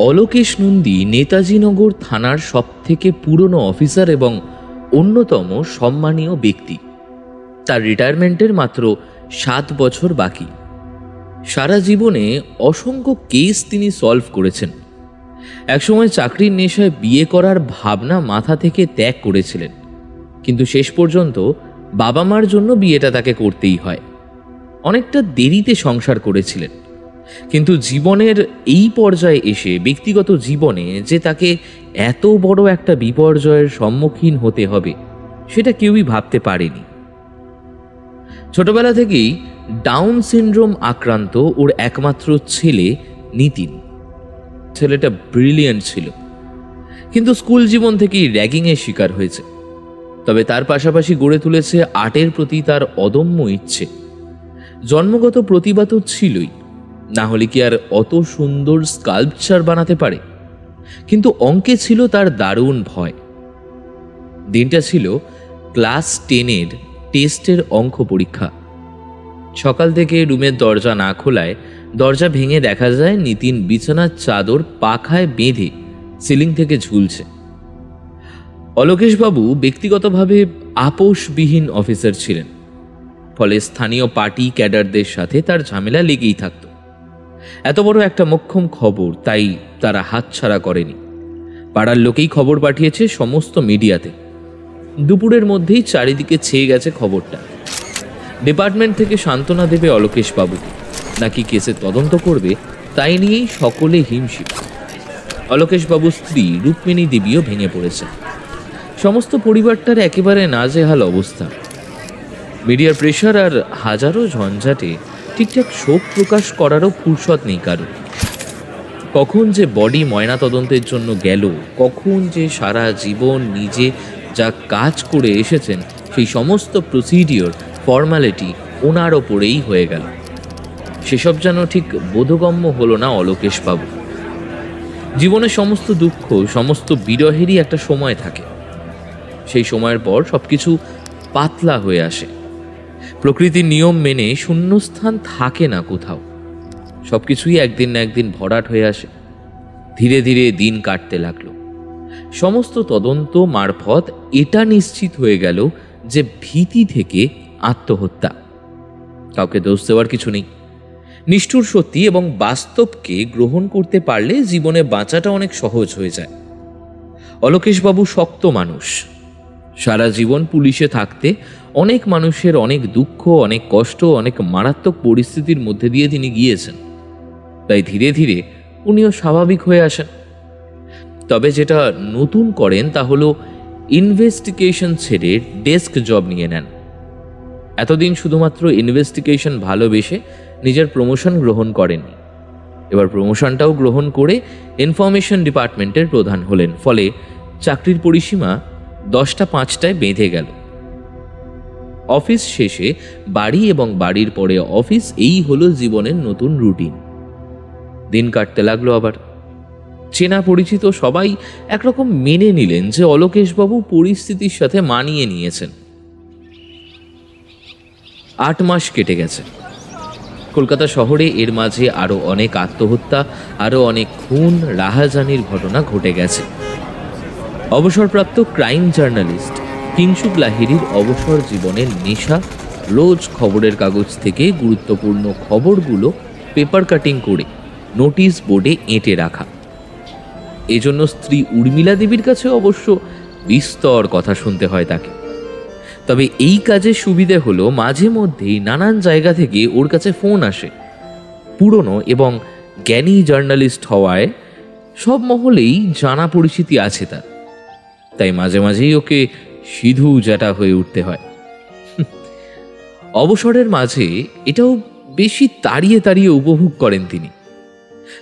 অলোকেশ নন্দী নেতাজিনগর থানার সবথেকে পুরনো অফিসার এবং অন্যতম সম্মানীয় ব্যক্তি। তার রিটায়ারমেন্টের মাত্র 7 বছর বাকি। সারা জীবনে অসংখ্য কেস তিনি সলভ করেছেন। একসময় চাকরির নেশায় বিয়ে করার ভাবনা মাথা থেকে ত্যাগ করেছিলেন, কিন্তু শেষ পর্যন্ত বাবা মার জন্য বিয়েটা তাকে করতেই হয়। অনেকটা দেরিতে সংসার করেছিলেন, কিন্তু জীবনের এই পর্যায়ে এসে ব্যক্তিগত জীবনে যে তাকে এত বড় একটা বিপর্যয়ের সম্মুখীন হতে হবে সেটা কেউই ভাবতে পারেনি। ছোটবেলা থেকেই ডাউন সিনড্রোম আক্রান্ত ওর একমাত্র ছেলে নিতিন। ছেলেটা ব্রিলিয়েন্ট ছিল, কিন্তু স্কুল জীবন থেকেই র্যাগিংয়ের শিকার হয়েছে। তবে তার পাশাপাশি গড়ে তুলেছে আর্টের প্রতি তার অদম্য ইচ্ছে। জন্মগত প্রতিভা তো ছিলই, না হলে কি আর অত সুন্দর স্কাল্পচার বানাতে পারে। কিন্তু অঙ্কে ছিল তার দারুণ ভয়। দিনটা ছিল ক্লাস 10-এর টেস্টের অঙ্ক পরীক্ষা। সকাল থেকে রুমের দরজা না খোলায় দরজা ভেঙে দেখা যায় নিতিন বিছানার চাদর পাখায় বেঁধে সিলিং থেকে ঝুলছে। অলোকেশবাবু ব্যক্তিগতভাবে আপোষবিহীন অফিসার ছিলেন, ফলে স্থানীয় পার্টি ক্যাডারদের সাথে তার ঝামেলা লেগেই থাকত। এত বড় একটা মোক্ষম খবর, তাই তারা হাতছাড়া করেনি। পাড়ার লোকেই খবর পাঠিয়েছে সমস্ত মিডিয়াতে। দুপুরের মধ্যেই চারিদিকে ছেয়ে গেছে খবরটা। ডিপার্টমেন্ট থেকে সান্ত্বনা দেবে অলোকেশবাবুকে, নাকি কেসে তদন্ত করবে, তাই নিয়েই সকলে হিমশিম। অলোকেশবাবুর স্ত্রী রুক্মিণী দেবীও ভেঙে পড়েছে। সমস্ত পরিবারটার একেবারে নাজেহাল অবস্থা। মিডিয়ার প্রেশার আর হাজারো ঝঞ্ঝাটে ঠিকঠাক শোক প্রকাশ করারও ফুরসত নেই কারো। কখন যে বডি ময়না তদন্তের জন্য গেল, কখন যে সারা জীবন নিজে যা কাজ করে এসেছেন সেই সমস্ত প্রসিডিওর ফর্মালিটি ওনার ওপরেই হয়ে গেল। সেসব যেন ঠিক বোধগম্য হলো না অলোকেশবাবু। জীবনের সমস্ত দুঃখ, সমস্ত বিরহেরই একটা সময় থাকে। সেই সময়ের পর সবকিছু পাতলা হয়ে আসে। প্রকৃতির নিয়ম মেনে শূন্যস্থান থাকে না কোথাও। সবকিছুই একদিন না একদিন ভরাট হয়ে আসে। ধীরে ধীরে দিন কাটতে লাগলো। সমস্ত তদন্ত মারফত এটা নিশ্চিত হয়ে গেল যে ভীতি থেকে আত্মহত্যা। কাউকে দোষ দেওয়ার কিছু নেই। নিষ্ঠুর সত্যি এবং বাস্তবকে গ্রহণ করতে পারলে জীবনে বাঁচাটা অনেক সহজ হয়ে যায়। অলোকেশবাবু শক্ত মানুষ। সারা জীবন পুলিশে থাকতে অনেক মানুষের অনেক দুঃখ, অনেক কষ্ট, অনেক মারাত্মক পরিস্থিতির মধ্যে দিয়ে তিনি গিয়েছেন। তাই ধীরে ধীরে উনিও স্বাভাবিক হয়ে আসেন। তবে যেটা নতুন করেন তা হলো ইনভেস্টিগেশন ছেড়ে ডেস্ক জব নিয়ে নেন। এতদিন শুধুমাত্র ইনভেস্টিগেশন ভালোবেসে নিজের প্রমোশন গ্রহণ করেননি। এবার প্রমোশনটাও গ্রহণ করে ইনফরমেশন ডিপার্টমেন্টের প্রধান হলেন। ফলে চাকরির পরিসীমা 10টা 5টায় বেঁধে গেল। অফিস শেষে বাড়ি এবং বাড়ির পরে অফিস, এই হলো জীবনের নতুন রুটিন। দিন কাটতে লাগলো আবার। চেনা পরিচিত সবাই একরকম মেনে নিলেন যে অলোকেশবাবু পরিস্থিতির সাথে মানিয়ে নিয়েছেন। 8 মাস কেটে গেছে। কলকাতা শহরে এর মাঝে আরো অনেক আত্মহত্যা, আরো অনেক খুন, রাহাজানির ঘটনা ঘটে গেছে। অবসরপ্রাপ্ত ক্রাইম জার্নালিস্ট কিংশুক লাহিড়ীর অবসর জীবনের নেশা রোজ খবরের কাগজ থেকে গুরুত্বপূর্ণ খবরগুলো পেপার কাটিং করে নোটিশ বোর্ডে এঁটে রাখা। এজন্য স্ত্রী উর্মিলা দেবীর কাছে অবশ্য বিস্তর কথা শুনতে হয় তাকে। তবে এই কাজের সুবিধে হলো মাঝে মধ্যেই নানান জায়গা থেকে ওর কাছে ফোন আসে। পুরনো এবং জ্ঞানী জার্নালিস্ট হওয়ায় সব মহলেই জানা পরিচিতি আছে তার। তাই মাঝে মাঝেই ওকে সিধু জ্যাটা হয়ে উঠতে হয়। অবসরের মাঝে এটাও বেশি তাড়িয়ে তাড়িয়ে উপভোগ করেন তিনি।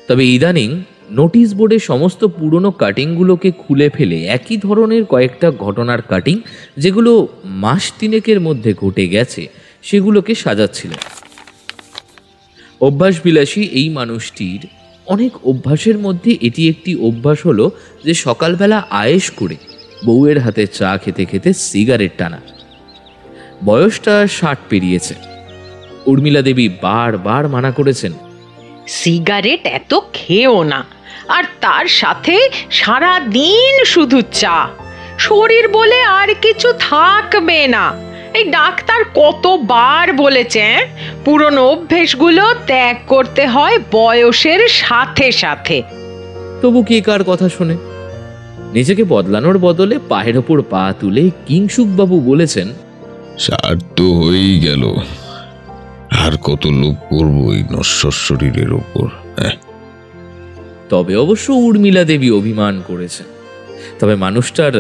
তবে ইদানিং নোটিশ বোর্ডে সমস্ত পুরনো কাটিংগুলোকে খুলে ফেলে একই ধরনের কয়েকটা ঘটনার কাটিং, যেগুলো মাস 3 মধ্যে ঘটে গেছে, সেগুলোকে সাজাচ্ছিলেন। অভ্যাসবিলাসী এই মানুষটির অনেক অভ্যাসের মধ্যে এটি একটি অভ্যাস হলো যে সকালবেলা আয়েশ করে বউয়ের হাতে চা খেতে খেতে সিগারেট টানা। বয়সটা 60 পেরিয়েছে। উর্মিলা দেবী বারবার মানা করেছেন, সিগারেট এত খেও না, আর তার সাথে সারা দিন শুধু চা। শরীর বলে আর কিছু থাকবে না। এই ডাক্তার কতবার বলেছে পুরনো অভ্যেসগুলো ত্যাগ করতে হয় বয়সের সাথে সাথে। তবু কে কার কথা শোনে? নিজেকে বদলানোর বদলে পায়ের ওপর পা তুলে কিংসুকবাবু বলেছেন, সার তো হয়েই গেল, আর কত লোভ করবো এই নশ্বর শরীরের ওপর। তবে অবশ্য উর্মিলা দেবী অভিমান করেছেন। তবে মানুষটার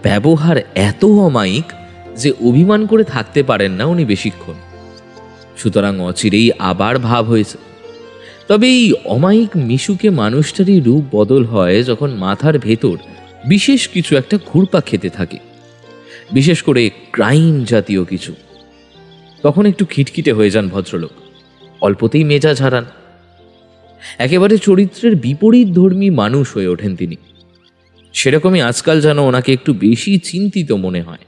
ব্যবহার এত অমায়িক যে অভিমান করে থাকতে পারেন না উনি বেশিক্ষণ। সুতরাং অচিরেই আবার ভাব হয়েছে। তবে এই অমায়িক মিশুকে মানুষটারই রূপ বদল হয় যখন মাথার ভেতর বিশেষ কিছু একটা ঘুরপাক খেতে থাকে, বিশেষ করে ক্রাইম জাতীয় কিছু। তখন একটু খিটখিটে হয়ে যান ভদ্রলোক, অল্পতেই মেজাজ হারান। একেবারে চরিত্রের বিপরীত ধর্মী মানুষ হয়ে ওঠেন তিনি। সেরকমই আজকাল যেন ওনাকে একটু বেশি চিন্তিত মনে হয়।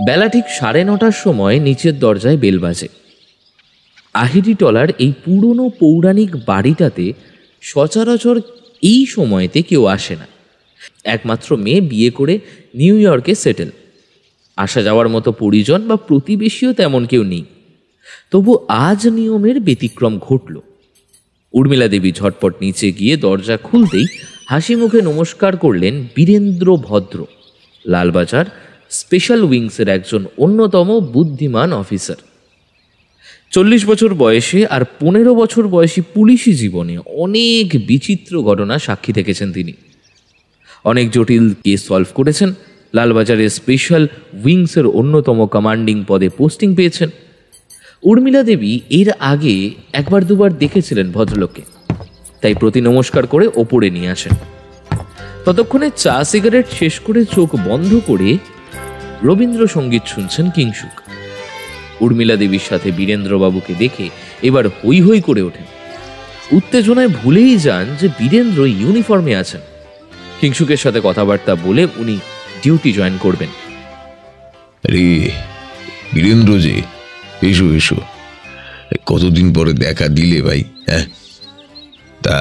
বেলা ঠিক 9:30টার সময় নিচের দরজায় বেল বাজে। আহিরিটলার এই পুরনো পৌরাণিক বাড়িটাতে সচরাচর এই সময়তে কেউ আসে না। একমাত্র মেয়ে বিয়ে করে নিউ ইয়র্কে সেটেল। আসা যাওয়ার মতো পরিজন বা প্রতিবেশীও তেমন কেউ নেই। তবু আজ নিয়মের ব্যতিক্রম ঘটল। উর্মিলা দেবী ঝটপট নিচে গিয়ে দরজা খুলতেই হাসি মুখে নমস্কার করলেন বীরেন্দ্র ভদ্র, লালবাজার স্পেশাল উইংসের একজন অন্যতম বুদ্ধিমান অফিসার। 40 বছর বয়সে আর 15 বছর বয়সী পুলিশি জীবনে অনেক বিচিত্র ঘটনা সাক্ষী থেকেছেন তিনি। অনেক জটিল কেস সলভ করেছেন, লালবাজারের স্পেশাল উইংসের অন্যতম কমান্ডিং পদে পোস্টিং পেয়েছেন। উর্মিলা দেবী এর আগে একবার দুবার দেখেছিলেন ভদ্রলোককে, তাই প্রতি নমস্কার করে ওপরে নিয়ে আসেন। ততক্ষণে চা সিগারেট শেষ করে চোখ বন্ধ করে রবীন্দ্রসঙ্গীত শুনছেন কিংসুক। উর্মিলা দেবীর সাথে বীরেন্দ্রবাবুকে দেখে এবার হই হই করে ওঠেন। উত্তেজনায় ভুলেই যান যে বীরেন্দ্র ইউনিফর্মে আছেন। কিংসুকের সাথে কথাবার্তা বলে উনি ডিউটি জয়েন করবেন। আরে বীরেন্দ্র যে, এসো এসো, কতদিন পরে দেখা দিলে ভাই। তা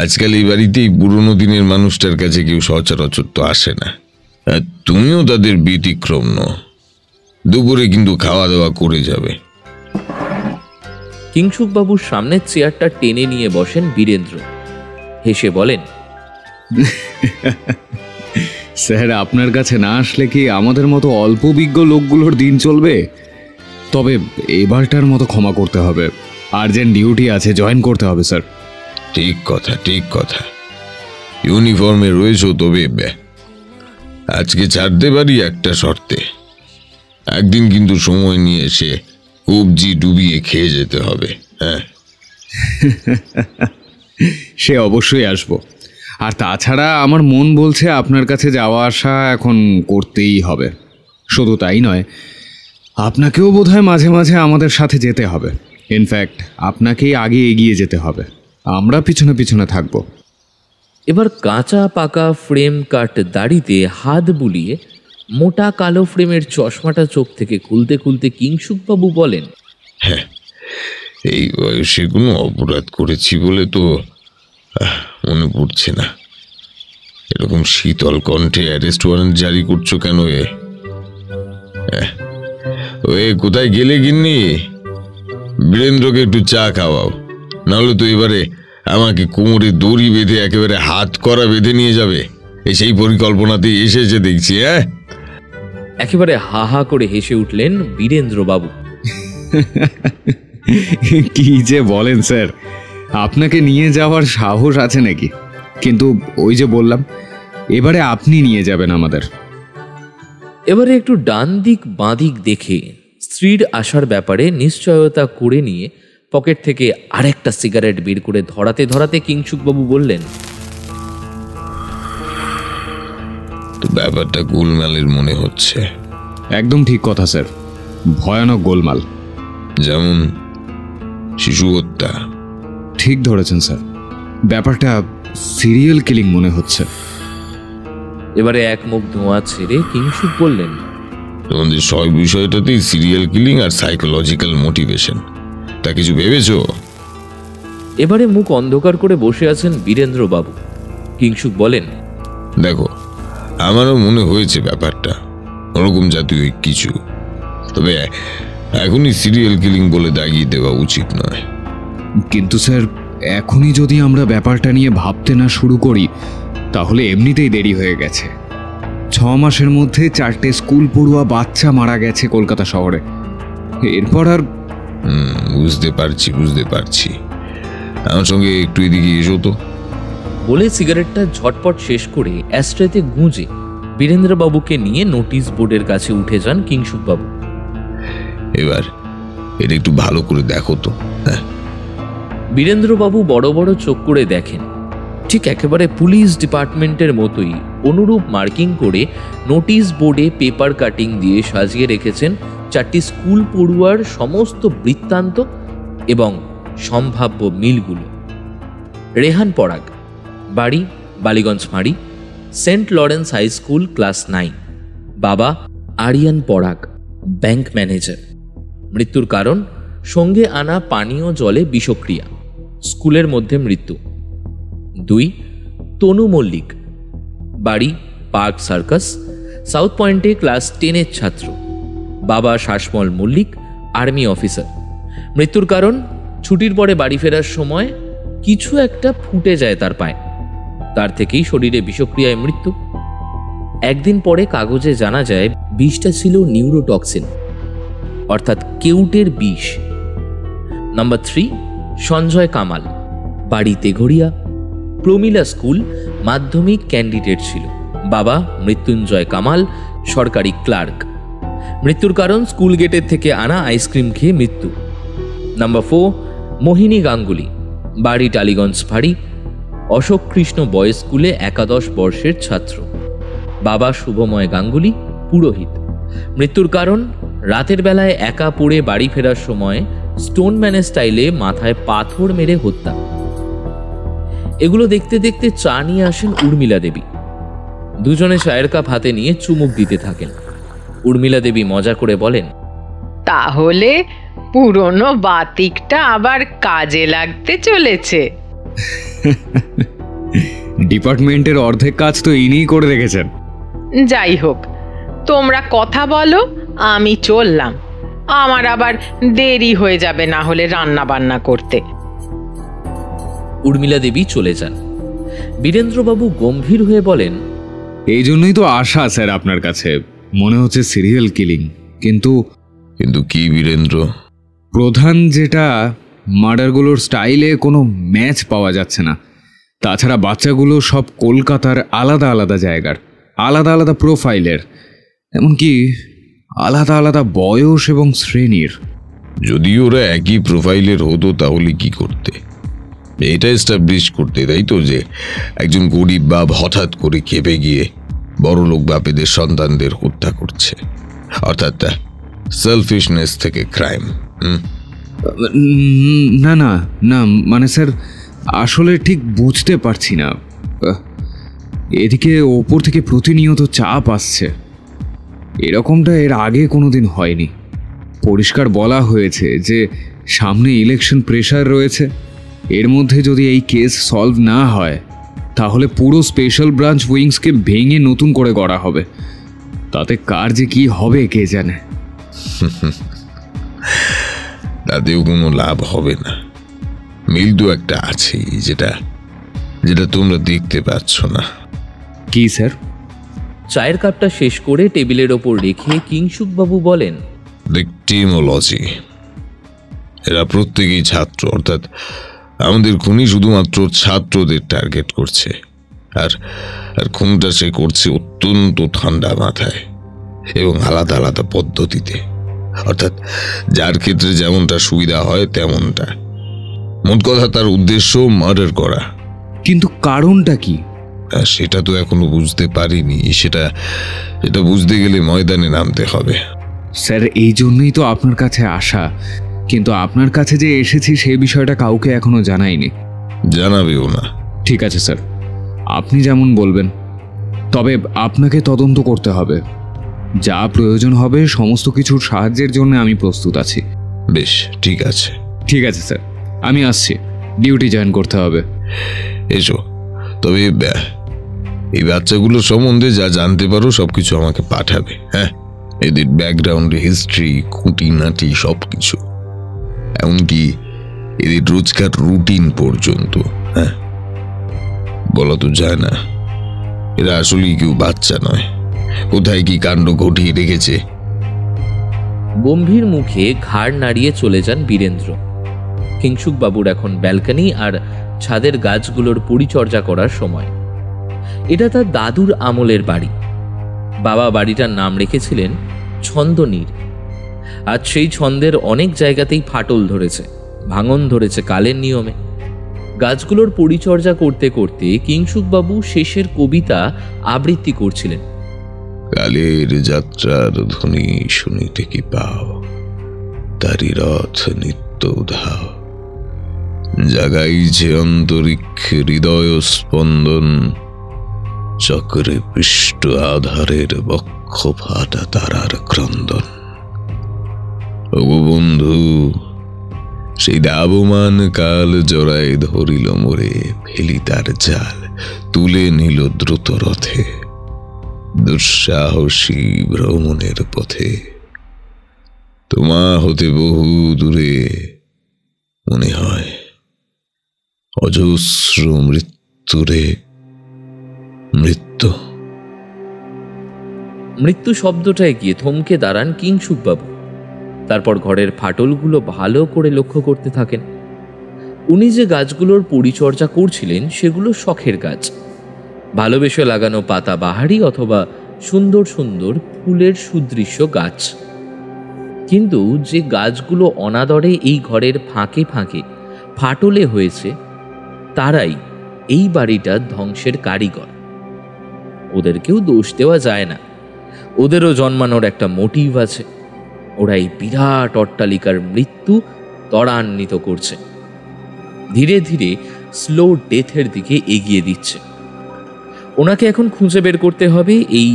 আজকাল এই বাড়িতেই পুরোনো দিনের মানুষটার কাছে কেউ সচরাচর তো আসে না। তুমিও তাদের ব্যতিক্রম নও। দুপুরে কিন্তু খাওয়া দাওয়া করে যাবে। কিংসুক বাবুর সামনে চেয়ারটা টেনে নিয়ে বসেন বীরেন্দ্র, হেসে বলেন, স্যার আপনার কাছে না আসলে কি আমাদের মতো অল্প বিজ্ঞ লোকগুলোর দিন চলবে? তবে এবারটার মতো ক্ষমা করতে হবে, আর্জেন্ট ডিউটি আছে, জয়েন করতে হবে স্যার। ঠিক কথা, ঠিক কথা। ইউনিফর্মে রয়েছো, তবে আজকে ছাড়তে পারি একটা শর্তে। একদিন কিন্তু সময় নিয়ে এসে কবজি ডুবিয়ে খেয়ে যেতে হবে। সে অবশ্যই আসবো। আর তাছাড়া আমার মন বলছে আপনার কাছে যাওয়া আসা এখন করতেই হবে। শুধু তাই নয়, আপনাকেও বোধহয় মাঝে মাঝে আমাদের সাথে যেতে হবে। ইনফ্যাক্ট আপনাকেই আগে এগিয়ে যেতে হবে, আমরা পিছনে পিছনে থাকবো। এবার কাঁচা পাকা ফ্রেম কাট দাড়িতে হাত বুলিয়ে মোটা কালো ফ্রেমের চশমাটা চোখ থেকে খুলতে খুলতে কিংসুকবাবু বলেন, হ্যাঁ, এই বয়সে কোনো অপরাধ করেছি বলে তো মনে পড়ছে না। এরকম শীতল কণ্ঠে অ্যারেস্ট ওয়ারেন্ট জারি করছো কেন? কোথায় গেলে গিন্নি? বীরেন্দ্রকে একটু চা খাওয়াও, নাহলে তো এবারে আমাকে কোমরে দড়ি বেঁধে একেবারে হাত করা বেঁধে নিয়ে যাবে। সেই পরিকল্পনাতেই এসেছে দেখছি। একেবারে হা হা করে হেসে উঠলেন বীরেন্দ্রবাবু। কি যে বলেন স্যার, আপনাকে নিয়ে যাওয়ার সাহস আছে নাকি? কিন্তু ওই যে বললাম, এবারে আপনি নিয়ে যাবেন আমাদের। এবারে একটু ডান দিক বাঁ দিক দেখে স্ত্রীর আসার ব্যাপারে নিশ্চয়তা করে নিয়ে পকেট থেকে আরেকটা সিগারেট বের করে ধরাতে ধরাতে কিংসুকবাবু বললেন, ব্যাপারটা গোলমালের মনে হচ্ছে। একদম ঠিক কথা স্যার, ভয়ানক গোলমাল। যেমন শিশু হত্যা। ঠিক ধরেছেন স্যার, ব্যাপারটা সিরিয়াল কিলিং মনে হচ্ছে। এবারে এক মুখ ধোঁয়া ছেড়ে কিংসুক বললেন, তোমাদের সব বিষয়টাতেই সিরিয়াল কিলিং আর সাইকোলজিক্যাল মোটিভেশন, তা কিছু ভেবেছো? এবারে মুখ অন্ধকার করে বসে আছেন বীরেন্দ্রবাবু। কিংসুক বলেন, দেখো, আমারও মনে হয়েছে ব্যাপারটা ওরকম জাতীয় কিছু, তবে এখনই সিরিয়াল কিলিং বলে দাগিয়ে দেওয়া উচিত নয়। কিন্তু স্যার, এখনই যদি আমরা ব্যাপারটা নিয়ে ভাবতে না শুরু করি তাহলে এমনিতেই দেরি হয়ে গেছে। 6 মাসের মধ্যে 4টে স্কুল পড়ুয়া বাচ্চা মারা গেছে কলকাতা শহরে। এরপর আর বুঝতে পারছি। আমার সঙ্গে একটু এদিকে এসো তো। বলে সিগারেটটা ঝটপট শেষ করে অ্যাস্ট্রেতে গুঁজে বীরেন্দ্রবাবুকে নিয়ে নোটিশ বোর্ডের কাছে উঠে যান কিংসুকবাবু। এবার এটা একটু ভালো করে দেখো তো। হ্যাঁ। বীরেন্দ্রবাবু বড় বড় চোখ করে দেখেন। ঠিক একেবারে পুলিশ ডিপার্টমেন্টের মতোই অনুরূপ মার্কিং করে নোটিশ বোর্ডে পেপার কাটিং দিয়ে সাজিয়ে রেখেছেন 4টি স্কুল পড়ুয়ার সমস্ত বৃত্তান্ত এবং সম্ভাব্য মিলগুলো। রেহান পরাগ, বাড়ি বালিগঞ্জ ফাঁড়ি, Saint Lawrence high school, class 9। বাবা আরিয়ান পরাগ, ব্যাংক ম্যানেজার। মৃত্যুর কারণ সঙ্গে আনা পানীয় জলে বিষক্রিয়া, স্কুলের মধ্যে মৃত্যু। 2 তনু মল্লিক, বাড়ি পার্ক সার্কাস, সাউথ পয়েন্টে, ক্লাস 10-এর ছাত্র। বাবা শাসমল মল্লিক, আর্মি অফিসার। মৃত্যুর কারণ ছুটির পরে বাড়ি ফেরার সময় কিছু একটা ফুটে যায় তার পায়ে, তার থেকেই শরীরে বিষক্রিয়ায় মৃত্যু। একদিন পরে কাগজে জানা যায় বিষটা ছিল নিউরোটক্সিন, অর্থাৎ কেউটের বিষ। নাম্বার 3 সঞ্জয় কামাল, বাড়ি তেঘড়িয়া, প্রমিলা স্কুল, মাধ্যমিক ক্যান্ডিডেট ছিল। বাবা মৃত্যুঞ্জয় কামাল, সরকারি ক্লার্ক। মৃত্যুর কারণ স্কুল গেটের থেকে আনা আইসক্রিম খেয়ে মৃত্যু। নাম্বার 4 মোহিনী গাঙ্গুলি, বাড়ি টালিগঞ্জ ফাঁড়ি, অশোক কৃষ্ণ বয়েজ স্কুলে 11 বর্ষের ছাত্র। বাবা শুভময় গাঙ্গুলি, পুরোহিত। মৃত্যুর কারণ রাতের বেলায় একা পড়ে বাড়ি ফেরার সময় স্টোনম্যানের স্টাইলে মাথায় পাথর মেরে হত্যা। এগুলো দেখতে দেখতে চা নিয়ে আসেন উর্মিলা দেবী। দুজনে চায়ের কাপ হাতে নিয়ে চুমুক দিতে থাকেন। উর্মিলা দেবী মজা করে বলেন, তাহলে পুরনো বাতিকটা আবার কাজে লাগতে চলেছে। ডিপার্টমেন্টের অর্ধেক কাজ তো ইনিই করে রেখেছেন। যাই হোক, তোমরা কথা বলো, আমি চললাম। আমার আবার দেরি হয়ে যাবে না হলে রান্না বান্না করতে। উর্মিলা দেবী চলে যান। বীরেন্দ্রবাবু গম্ভীর হয়ে বলেন, এই জন্যই তো আশা স্যার আপনার কাছে। মনে হচ্ছে সিরিয়াল কিলিং, কিন্তু কি বীরেন্দ্র? প্রধান যেটা, মার্ডারগুলোর স্টাইলে কোনো ম্যাচ পাওয়া যাচ্ছে না। তাছাড়া বাচ্চাগুলো সব কলকাতার আলাদা আলাদা জায়গার, আলাদা আলাদা প্রোফাইলের, এমনকি আলাদা আলাদা বয়স এবং শ্রেণীর। যদি ওরা একই প্রোফাইলের হতো তাহলে কি করতে? এটা এস্টাবলিশ করতে, তাই তো, যে একজন গরিব বাপ হঠাৎ করে খেপে গিয়ে বড়লোক বাপেদের সন্তানদের হত্যা করছে, অর্থাৎ সেলফিশনেস থেকে ক্রাইম। না না না, মানে স্যার আসলে ঠিক বুঝতে পারছি না। এদিকে ওপর থেকে প্রতিনিয়ত চাপ আসছে, এরকমটা এর আগে কোনোদিন হয়নি। পরিষ্কার বলা হয়েছে যে সামনে ইলেকশন প্রেশার রয়েছে, এর মধ্যে যদি এই কেস সলভ না হয় তাহলে পুরো স্পেশাল ব্রাঞ্চ উইংসকে ভেঙে নতুন করে গড়া হবে। তাতে কার যে কি হবে কে জানে। তাতেও কোনো লাভ হবে না। মিল তো একটা আছে, যেটা তোমরা দেখতে পাচ্ছ না। কি স্যার? চায়ের কাপটা শেষ করে টেবিলের ওপর রেখে কিংসুকবাবু বলেন, ভিক্টিমোলজি। এরা প্রত্যেকেই ছাত্র, অর্থাৎ আমাদের খুনি শুধুমাত্র ছাত্রদের টার্গেট করছে। আর খুনটা সে করছে অত্যন্ত ঠান্ডা মাথায় এবং আলাদা আলাদা পদ্ধতিতে, অর্থাৎ যার ক্ষেত্রে যেমনটা সুবিধা হয় তেমনটা। মোট কথা, তার উদ্দেশ্য মার্ডার করা। কিন্তু কারণটা কি? সেটা তো এখনো বুঝতে পারিনি। সেটা বুঝতে গেলে ময়দানে নামতে হবে। স্যার, এই জন্যই তো আপনার কাছে আসা, কিন্তু আপনার কাছে যে এসেছি সেই বিষয়টা কাউকে এখনো জানাইনি। জানাবেও না। ঠিক আছে স্যার, আপনি যেমন বলবেন। তবে আপনাকে তদন্ত করতে হবে, যা প্রয়োজন হবে সমস্ত কিছুর সাহায্যের জন্য আমি প্রস্তুত আছি। বেশ, ঠিক আছে। ঠিক আছে স্যার, আমি আসছি। ডিউটি জয়েন করতে হবে। এসো, তবে এই বাচ্চাগুলো সম্বন্ধে যা জানতে পারো সবকিছু আমাকে পাঠাবে। হ্যাঁ, এদের ব্যাকগ্রাউন্ড, হিস্ট্রি, খুঁটিনাটি সবকিছু, এমনকি এদের রোজকার রুটিন পর্যন্ত। হ্যাঁ, বলা তো যায় না এরা আসলেই কেউ বাচ্চা নয়, কোথায় কি কাণ্ড ঘটিয়ে রেখেছে। গম্ভীর মুখে ঘাড় নাড়িয়ে চলে যান বীরেন্দ্র। কিংসুক বাবুর এখন ব্যালকনি আর ছাদের গাছগুলোর পরিচর্যা করার সময়। এটা তার দাদুর আমলের বাড়ি। বাবা বাড়িটার নাম রেখেছিলেন ছন্দনীর। আজ সেই ছন্দের অনেক জায়গাতেই ফাটল ধরেছে, ভাঙন ধরেছে কালের নিয়মে। গাছগুলোর পরিচর্যা করতে করতে কিংসুক বাবু শেষের কবিতা আবৃত্তি করছিলেন। কালের যাত্রার ধ্বনি শুনিতে কি পাও, তারি রথ নিত্য উধাও। জাগাইছে অন্তরিক্ষে হৃদয় স্পন্দন, চক্রে পৃষ্ঠ আধারের বক্ষ ফাটা তারার ক্রন্দন। ওগো বন্ধু, সেই দাবমান কাল জড়ায় ধরিল মোরে, ফেলি তার জাল তুলে নিল দ্রুত রথে, দুঃসাহসী ভ্রমণের পথে। তোমা হতে বহু দূরে মনে হয় অজস্র মৃত্যুরে মৃত্যু। মৃত্যু শব্দটায় গিয়ে থমকে দাঁড়ান কিংসুক বাবু। তারপর ঘরের ফাটলগুলো ভালো করে লক্ষ্য করতে থাকেন। উনি যে গাছগুলোর পরিচর্যা করছিলেন সেগুলো শখের গাছ, ভালোবেসে লাগানো পাতা বাহারি অথবা সুন্দর সুন্দর ফুলের সুদৃশ্য গাছ। কিন্তু যে গাছগুলো অনাদরে এই ঘরের ফাঁকে ফাঁকে ফাটলে হয়েছে, তারাই এই বাড়িটার ধ্বংসের কারিগর। ওদেরকেও দোষ দেওয়া যায় না, ওদেরও জন্মানোর একটা মোটিভ আছে। ওরা এই বিরাট অট্টালিকার মৃত্যু ত্বরান্বিত করছে, ধীরে ধীরে স্লো ডেথের দিকে এগিয়ে দিচ্ছে। ওনাকে এখন খুঁজে বের করতে হবে এই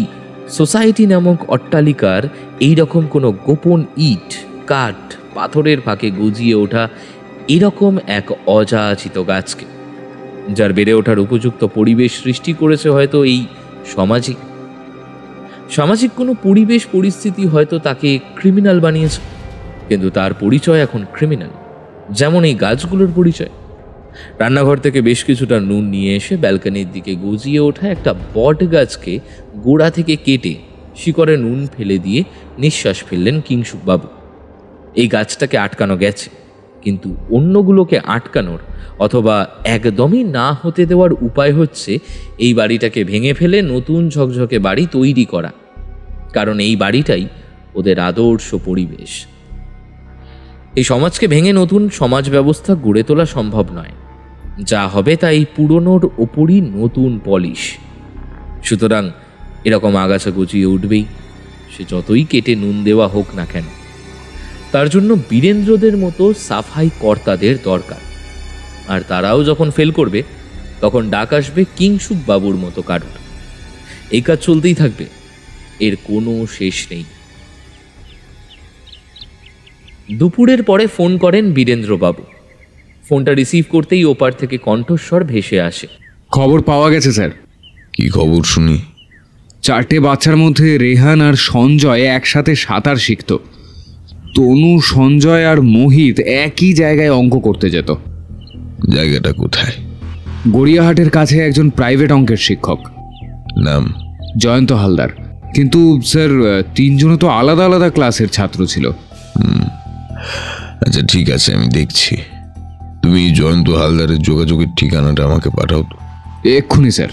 সোসাইটি নামক অট্টালিকার এইরকম কোনো গোপন ইট, কাঠ, পাথরের ফাঁকে গজিয়ে ওঠা এরকম এক অযাচিত গাছকে, যার বেড়ে ওঠার উপযুক্ত পরিবেশ সৃষ্টি করেছে হয়তো এই সামাজিক কোনো পরিবেশ পরিস্থিতি হয়তো তাকে ক্রিমিনাল বানিয়েছে, কিন্তু তার পরিচয় এখন ক্রিমিনাল, যেমন এই গাছগুলোর পরিচয়। রান্নাঘর থেকে বেশ কিছুটা নুন নিয়ে এসে ব্যালকনির দিকে গজিয়ে ওঠা একটা বট গাছকে গোড়া থেকে কেটে শিকড়ে নুন ফেলে দিয়ে নিঃশ্বাস ফেললেন কিংসুক বাবু। এই গাছটাকে আটকানো গেছে, কিন্তু অন্যগুলোকে আটকানোর অথবা একদমই না হতে দেওয়ার উপায় হচ্ছে এই বাড়িটাকে ভেঙে ফেলে নতুন ঝকঝকে বাড়ি তৈরি করা, কারণ এই বাড়িটাই ওদের আদর্শ পরিবেশ। এই সমাজকে ভেঙে নতুন সমাজ ব্যবস্থা গড়ে তোলা সম্ভব নয়, যা হবে তাই পুরনোর ওপরই নতুন পলিশ। সুতরাং এরকম আগাছা গজিয়ে উঠবেই, সে যতই কেটে নুন দেওয়া হোক না কেন। তার জন্য বীরেন্দ্রদের মতো সাফাই কর্তাদের দরকার, আর তারাও যখন ফেল করবে তখন ডাক আসবে কিংসুক বাবুর মতো কারোর। এই কাজ চলতেই থাকবে, এর কোনো শেষ নেই। দুপুরের পরে ফোন করেন বীরেন্দ্রবাবু। ফোনটা রিসিভ করতেই ওপার থেকে কণ্ঠস্বর ভেসে আসে। খবর পাওয়া গেছে স্যার। কি খবর শুনি? 4টে বাচ্চার মধ্যে রেহান আর সঞ্জয় একসাথে সাঁতার শিখত। তনু, সঞ্জয় আর মোহিত একই জায়গায় অঙ্ক করতে যেত। জায়গাটা কোথায়? গড়িয়াহাটের কাছে একজন প্রাইভেট অঙ্কের শিক্ষক। নাম? জয়ন্ত হালদার। কিন্তু স্যার, 3জনও তো আলাদা আলাদা ক্লাসের ছাত্র ছিল। আচ্ছা ঠিক আছে, আমি দেখছি। তুমি জয়ন্ত হালদারের যোগাযোগের ঠিকানাটা আমাকে পাঠাও তো। এক্ষুনি স্যার।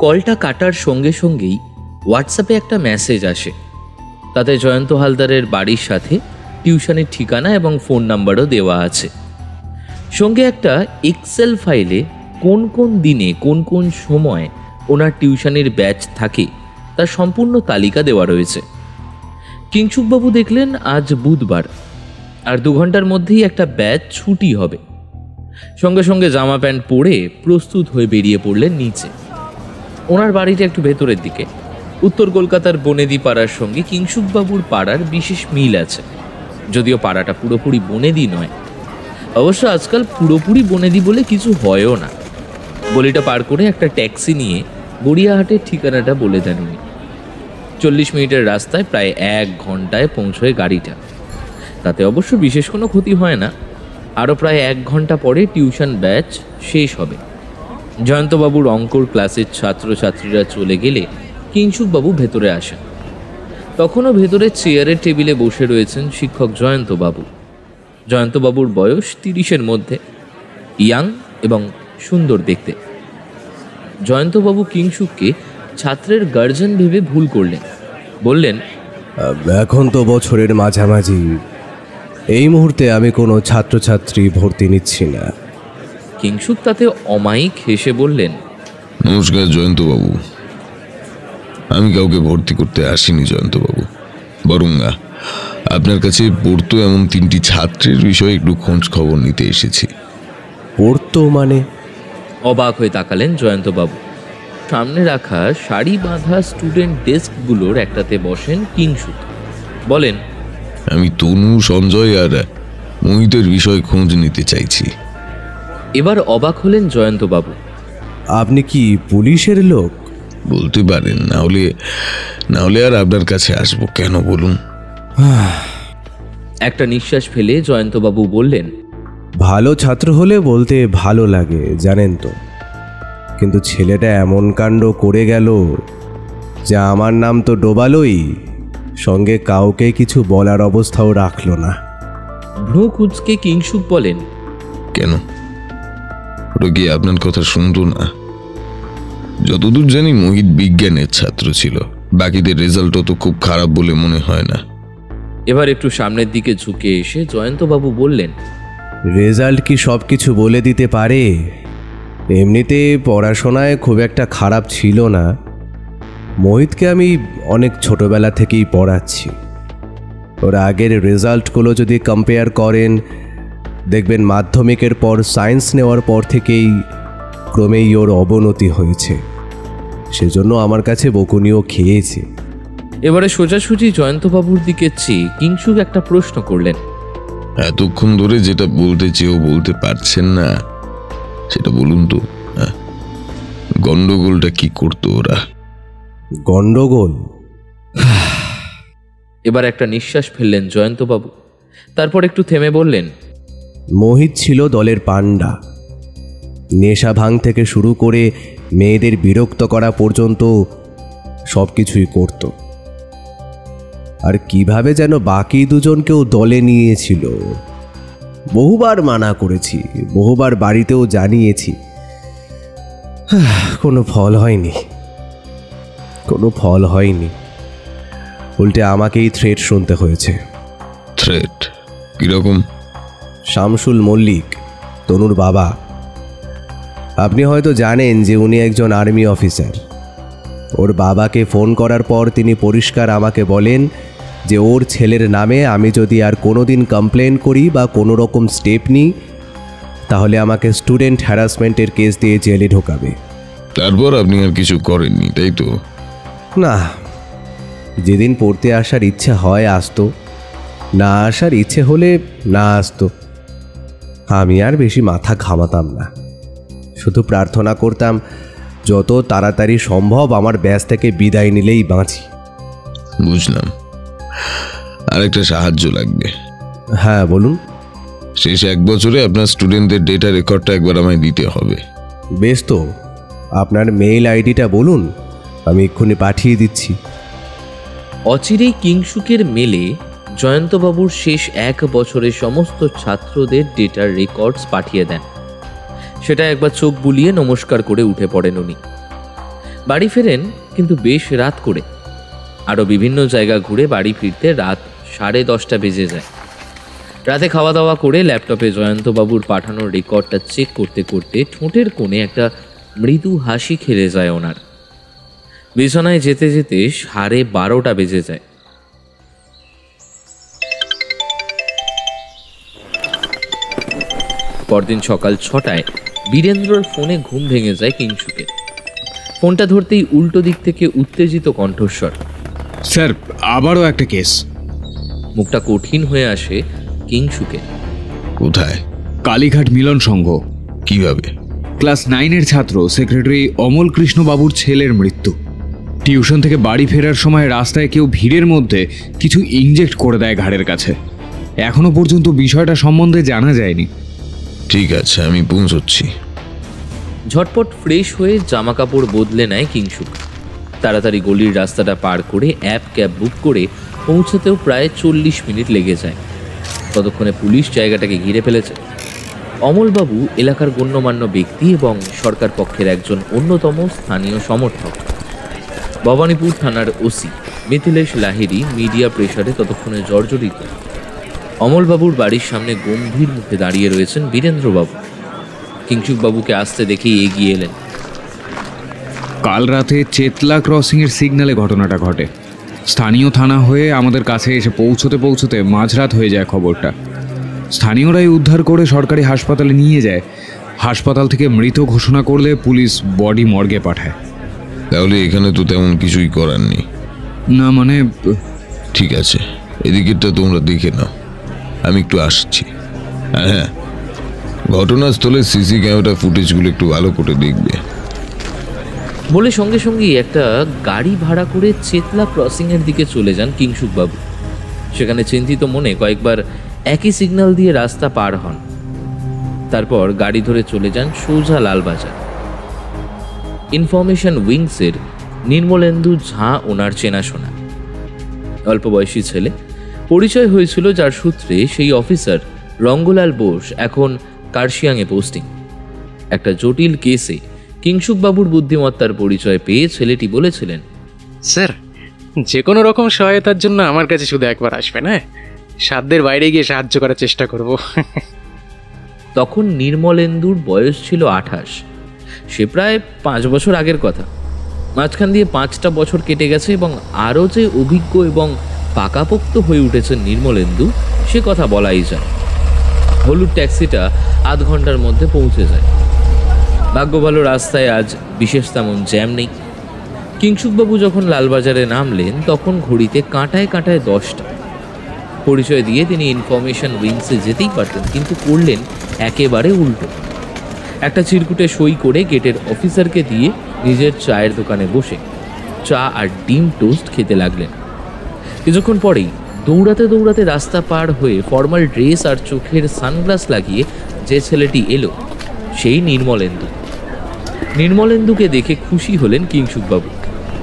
কলটা কাটার সঙ্গে সঙ্গেই হোয়াটসঅ্যাপে একটা মেসেজ আসে। তাতে জয়ন্ত হালদারের বাড়ির সাথে টিউশনের ঠিকানা এবং ফোন নাম্বারও দেওয়া আছে। সঙ্গে একটা এক্সেল ফাইলে কোন কোন দিনে কোন কোন সময় ওনার টিউশনের ব্যাচ থাকে তার সম্পূর্ণ তালিকা দেওয়া রয়েছে। কিংসুকবাবু দেখলেন আজ বুধবার, আর 2 ঘন্টার মধ্যেই একটা ব্যাচ ছুটি হবে। সঙ্গে সঙ্গে জামা প্যান্ট পরে প্রস্তুত হয়ে বেরিয়ে পড়লেন নিচে। ওনার বাড়িটা একটু ভেতরের দিকে। উত্তর কলকাতার বনেদি পাড়ার সঙ্গে কিংসুকবাবুর পাড়ার বিশেষ মিল আছে, যদিও পাড়াটা পুরোপুরি বনেদি নয়। অবশ্য আজকাল পুরোপুরি বনেদি বলে কিছু হয়ও না। গলিটা পার করে একটা ট্যাক্সি নিয়ে গড়িয়াহাটের ঠিকানাটা বলে দেন উনি। 40 মিনিটের রাস্তায় প্রায় 1 ঘন্টায় পৌঁছয় গাড়িটা। তাতে অবশ্য বিশেষ কোনো ক্ষতি হয় না। আরও প্রায় 1 ঘন্টা পরে টিউশন ব্যাচ শেষ হবে। জয়ন্তবাবুর অঙ্কর ক্লাসের ছাত্রছাত্রীরা চলে গেলে কিংসুকবাবু ভেতরে আসেন। তখনও ভেতরে চেয়ারের টেবিলে বসে রয়েছেন শিক্ষক জয়ন্তবাবু। জয়ন্তবাবুর বয়স 30-এর মধ্যে, ইয়াং এবং সুন্দর দেখতে। জয়ন্তবাবু কিংসুককে ছাত্রের গার্জেন ভেবে ভুল করলেন। বললেন, এখন তো বছরের মাঝামাঝি, এই মুহূর্তে আমি কোনো ছাত্রছাত্রী ভর্তি নিচ্ছি না। কিংসুক তাতে অমায়িক হেসে বললেন, নমস্কার জয়ন্তবাবু, আমি কাউকে ভর্তি করতে আসিনি জয়ন্তবাবু, বরং আপনার কাছে পড়তো এমন 3টি ছাত্রের বিষয়ে একটু খোঁজ খবর নিতে এসেছি। পড়তো মানে? অবাক হয়ে তাকালেন জয়ন্তবাবু। সামনে রাখা সারি বাঁধা স্টুডেন্ট ডেস্কগুলোর একটাতে বসেন কিংসুক। বলেন, আমি তনু, সঞ্জয় আর মোহিতের বিষয়ে খোঁজ নিতে চাইছি। এবার অবাক হলেন জয়ন্তবাবু। আপনি কি পুলিশের লোক? বলতে পারেন, না হলে আর আপনার কাছে আসবো কেন বলুন? একটা নিঃশ্বাস ফেলে জয়ন্তবাবু বললেন, ভালো ছাত্র হলে বলতে ভালো লাগে জানেন তো, কিন্তু ছেলেটা এমন কাণ্ড করে গেল যে আমার নাম তো ডোবালোই, সঙ্গে কাউকে কিছু বলার অবস্থাও রাখলো না। ভ্রু কুঁচকে কিংসুক বলেন, কেন? ওটা কি আপনার কথা শুনতো না? যতদূর জানি মোহিত বিজ্ঞানের ছাত্র ছিল, বাকিদের রেজাল্টও তো খুব খারাপ বলে মনে হয় না। এবার একটু সামনের দিকে ঝুঁকে এসে জয়ন্তবাবু বললেন, রেজাল্ট কি সব কিছু বলে দিতে পারে? এমনিতে পড়াশোনায় খুব একটা খারাপ ছিল না। মোহিতকে আমি অনেক ছোটবেলা থেকেই পড়াচ্ছি। ওর আগের রেজাল্টগুলো যদি কম্পেয়ার করেন, দেখবেন মাধ্যমিকের পর সায়েন্স নেওয়ার পর থেকেই ক্রমেই ওর অবনতি হয়েছে। সেজন্য আমার কাছে বকুনিও খেয়েছে। এবারে সোজাসুজি জয়ন্তবাবুর দিকে চেয়ে কিংসুক একটা প্রশ্ন করলেন, এতক্ষণ ধরে যেটা বলতে চেয়েও বলতে পারছেন না সেটা বলুন তো। গন্ডগোলটা কি করতো ওরা? গন্ডগোল? এবার একটা নিঃশ্বাস ফেললেন জয়ন্তবাবু। তারপর একটু থেমে বললেন, মোহিত ছিল দলের পান্ডা। নেশা ভাঙ থেকে শুরু করে মেয়েদের বিরক্ত করা পর্যন্ত সব কিছুই করত। আর কিভাবে যেন বাকি দুজনকেও দলে নিয়েছিল। বহুবার মানা করেছি, বহুবার বাড়িতেও জানিয়েছি, কোনো ফল হয়নি। উল্টে আমাকেই থ্রেট শুনতে হয়েছে। থ্রেট কিরকম? শামসুল মল্লিক, তনুর বাবা, আপনি হয়তো জানেন যে উনি একজন আর্মি অফিসার। ওর বাবাকে ফোন করার পর তিনি পরিষ্কার আমাকে বলেন যে ওর ছেলের নামে আমি যদি আর কোনোদিন কমপ্লেন করি বা কোনো রকম স্টেপ নিই, তাহলে আমাকে স্টুডেন্ট হ্যারাসমেন্টের কেস দিয়ে জেলে ঢোকাবে। তারপর আপনি আর কিছু করেননি, তাই তো? না, যেদিন পড়তে আসার ইচ্ছা হয় আসতো, না আসার ইচ্ছে হলে না আসতো। আমি আর বেশি মাথা ঘামাতাম না, শুধু প্রার্থনা করতাম যত তাড়াতাড়ি সম্ভব আমার ব্যাস থেকে বিদায় নিলেই বাঁচি। বুঝলাম। আরেকটা সাহায্য লাগবে। হ্যাঁ বলুন। শেষ 1 বছরে আপনার স্টুডেন্টদের ডেটা রেকর্ডটা একবার আমায় দিতে হবে। বেশ, তো আপনার মেইল আইডিটা বলুন, আমি এক্ষুনি পাঠিয়ে দিচ্ছি। অচিরেই কিংসুকের মেলে জয়ন্তবাবুর শেষ 1 বছরের সমস্ত ছাত্রদের ডেটার রেকর্ডস পাঠিয়ে দেন। সেটা একবার চোখ বুলিয়ে নমস্কার করে উঠে পড়েন উনি। বাড়ি ফেরেন কিন্তু বেশ রাত করে। আরও বিভিন্ন জায়গা ঘুরে বাড়ি ফিরতে রাত 10:30 বেজে যায়। রাতে খাওয়া দাওয়া করে ল্যাপটপে জয়ন্তবাবুর পাঠানোর রেকর্ডটা চেক করতে করতে ঠোঁটের কোণে একটা মৃদু হাসি খেলে যায় ওনার। বিছানায় যেতে যেতে 12:30 বেজে যায়। পরদিন সকাল 6টায় বীরেন্দ্রর ফোনে ঘুম ভেঙে যায় কিংসুকের। ফোনটা ধরতেই উল্টো দিক থেকে উত্তেজিত কণ্ঠস্বর, স্যার আবারও একটা কেস। মুখটা কঠিন হয়ে আসে কিংসুকের। কোথায়? কালীঘাট মিলন সংঘ। কিভাবে? ক্লাস 9-এর ছাত্র সেক্রেটারি অমল কৃষ্ণ বাবুর ছেলের মৃত্যু। টিউশন থেকে বাড়ি ফেরার সময় রাস্তায় কেউ ভিড়ের মধ্যে কিছু ইনজেক্ট করে দেয় ঘাড়ের কাছে। এখনো পর্যন্ত বিষয়টা সম্বন্ধে জানা যায়নি। ঠিক আছে, আমি পৌঁছচ্ছি। ঝটপট ফ্রেশ হয়ে জামা কাপড় বদলে নেয় কিংসুক। তাড়াতাড়ি গলির রাস্তাটা পার করে ক্যাব বুক করে পৌঁছাতেও প্রায় 40 মিনিট লেগে যায়। ততক্ষণে পুলিশ জায়গাটাকে ঘিরে ফেলেছে। অমলবাবু এলাকার গণ্যমান্য ব্যক্তি এবং সরকার পক্ষের একজন অন্যতম স্থানীয় সমর্থক। ভবানীপুর থানার ওসি মিথিলেশ লাহিড়ী মিডিয়া প্রেসারে ততক্ষণে জর্জরিত। অমলবাবুর বাড়ির সামনে গম্ভীর মুখে দাঁড়িয়ে রয়েছেন বীরেন্দ্রবাবু। কিংসুকবাবুকে আসতে দেখেই এগিয়ে এলেন। কাল রাতে চেতলা ক্রসিংয়ের সিগন্যালে ঘটনাটা ঘটে। স্থানীয় থানা হয়ে আমাদের কাছে এসে পৌঁছতে মাঝরাত হয়ে যায় খবরটা। স্থানীয়রাই উদ্ধার করে সরকারি হাসপাতালে নিয়ে যায়। হাসপাতাল থেকে মৃত ঘোষণা করলে পুলিশ বডি মর্গে পাঠায়। তাহলে এখানে তো তেমন কিছুই করার নেই। না মানে ঠিক আছে, এদিকেরটা তোমরা দেখে নাও, আমি একটু আসছি। হ্যাঁ, ঘটনাস্থলে সিসি ক্যামেরা ফুটেজগুলো একটু ভালো করে দেখবে। বলে সঙ্গে সঙ্গেই একটা গাড়ি ভাড়া করে চেতলা ক্রসিংয়ের দিকে চলে যান কিংসুকবাবু। সেখানে চিন্তিত মনে কয়েকবার একই সিগন্যাল দিয়ে রাস্তা পার হন। তারপর গাড়ি ধরে চলে যান সোজা লালবাজার। ইনফরমেশন উইংসের নির্মলেন্দু ঝা ওনার চেনাশোনা। অল্প বয়সী ছেলে, পরিচয় হয়েছিল যার সূত্রে সেই অফিসার রঙ্গলাল বোস এখন কার্শিয়াংয়ে পোস্টিং। একটা জটিল কেসে কিংসুকবাবুর বুদ্ধিমত্তার পরিচয় পেয়ে ছেলেটি বলেছিলেন, স্যার, যে কোনো রকম সহায়তার জন্য আমার কাছে শুধু একবার আসবেন, হ্যাঁ, সাধ্যের বাইরে গিয়ে সাহায্য করার চেষ্টা করব। তখন নির্মলেন্দুর বয়স ছিল 28। সে প্রায় 5 বছর আগের কথা। মাঝখান দিয়ে 5টা বছর কেটে গেছে এবং আরও যে অভিজ্ঞ এবং পাকাপোক্ত হয়ে উঠেছে নির্মলেন্দু, সে কথা বলাই যায়। হলুদ ট্যাক্সিটা আধ ঘন্টার মধ্যে পৌঁছে যায়। ভাগ্য ভালো রাস্তায় আজ বিশেষ তেমন জ্যাম নেই। কিংসুকবাবু যখন লালবাজারে নামলেন তখন ঘড়িতে কাঁটায় কাঁটায় 10টা। পরিচয় দিয়ে তিনি ইনফরমেশন উইংসে যেতেই পারতেন, কিন্তু করলেন একেবারে উল্টো। একটা চিরকুটে সই করে গেটের অফিসারকে দিয়ে নিজের চায়ের দোকানে বসে চা আর ডিম টোস্ট খেতে লাগলেন। কিছুক্ষণ পরেই দৌড়াতে দৌড়াতে রাস্তা পার হয়ে ফর্মাল ড্রেস আর চোখের সানগ্লাস লাগিয়ে যে ছেলেটি এলো, সেই নির্মলেন্দু। নির্মলেন্দুকে দেখে খুশি হলেন কিংসুকবাবু।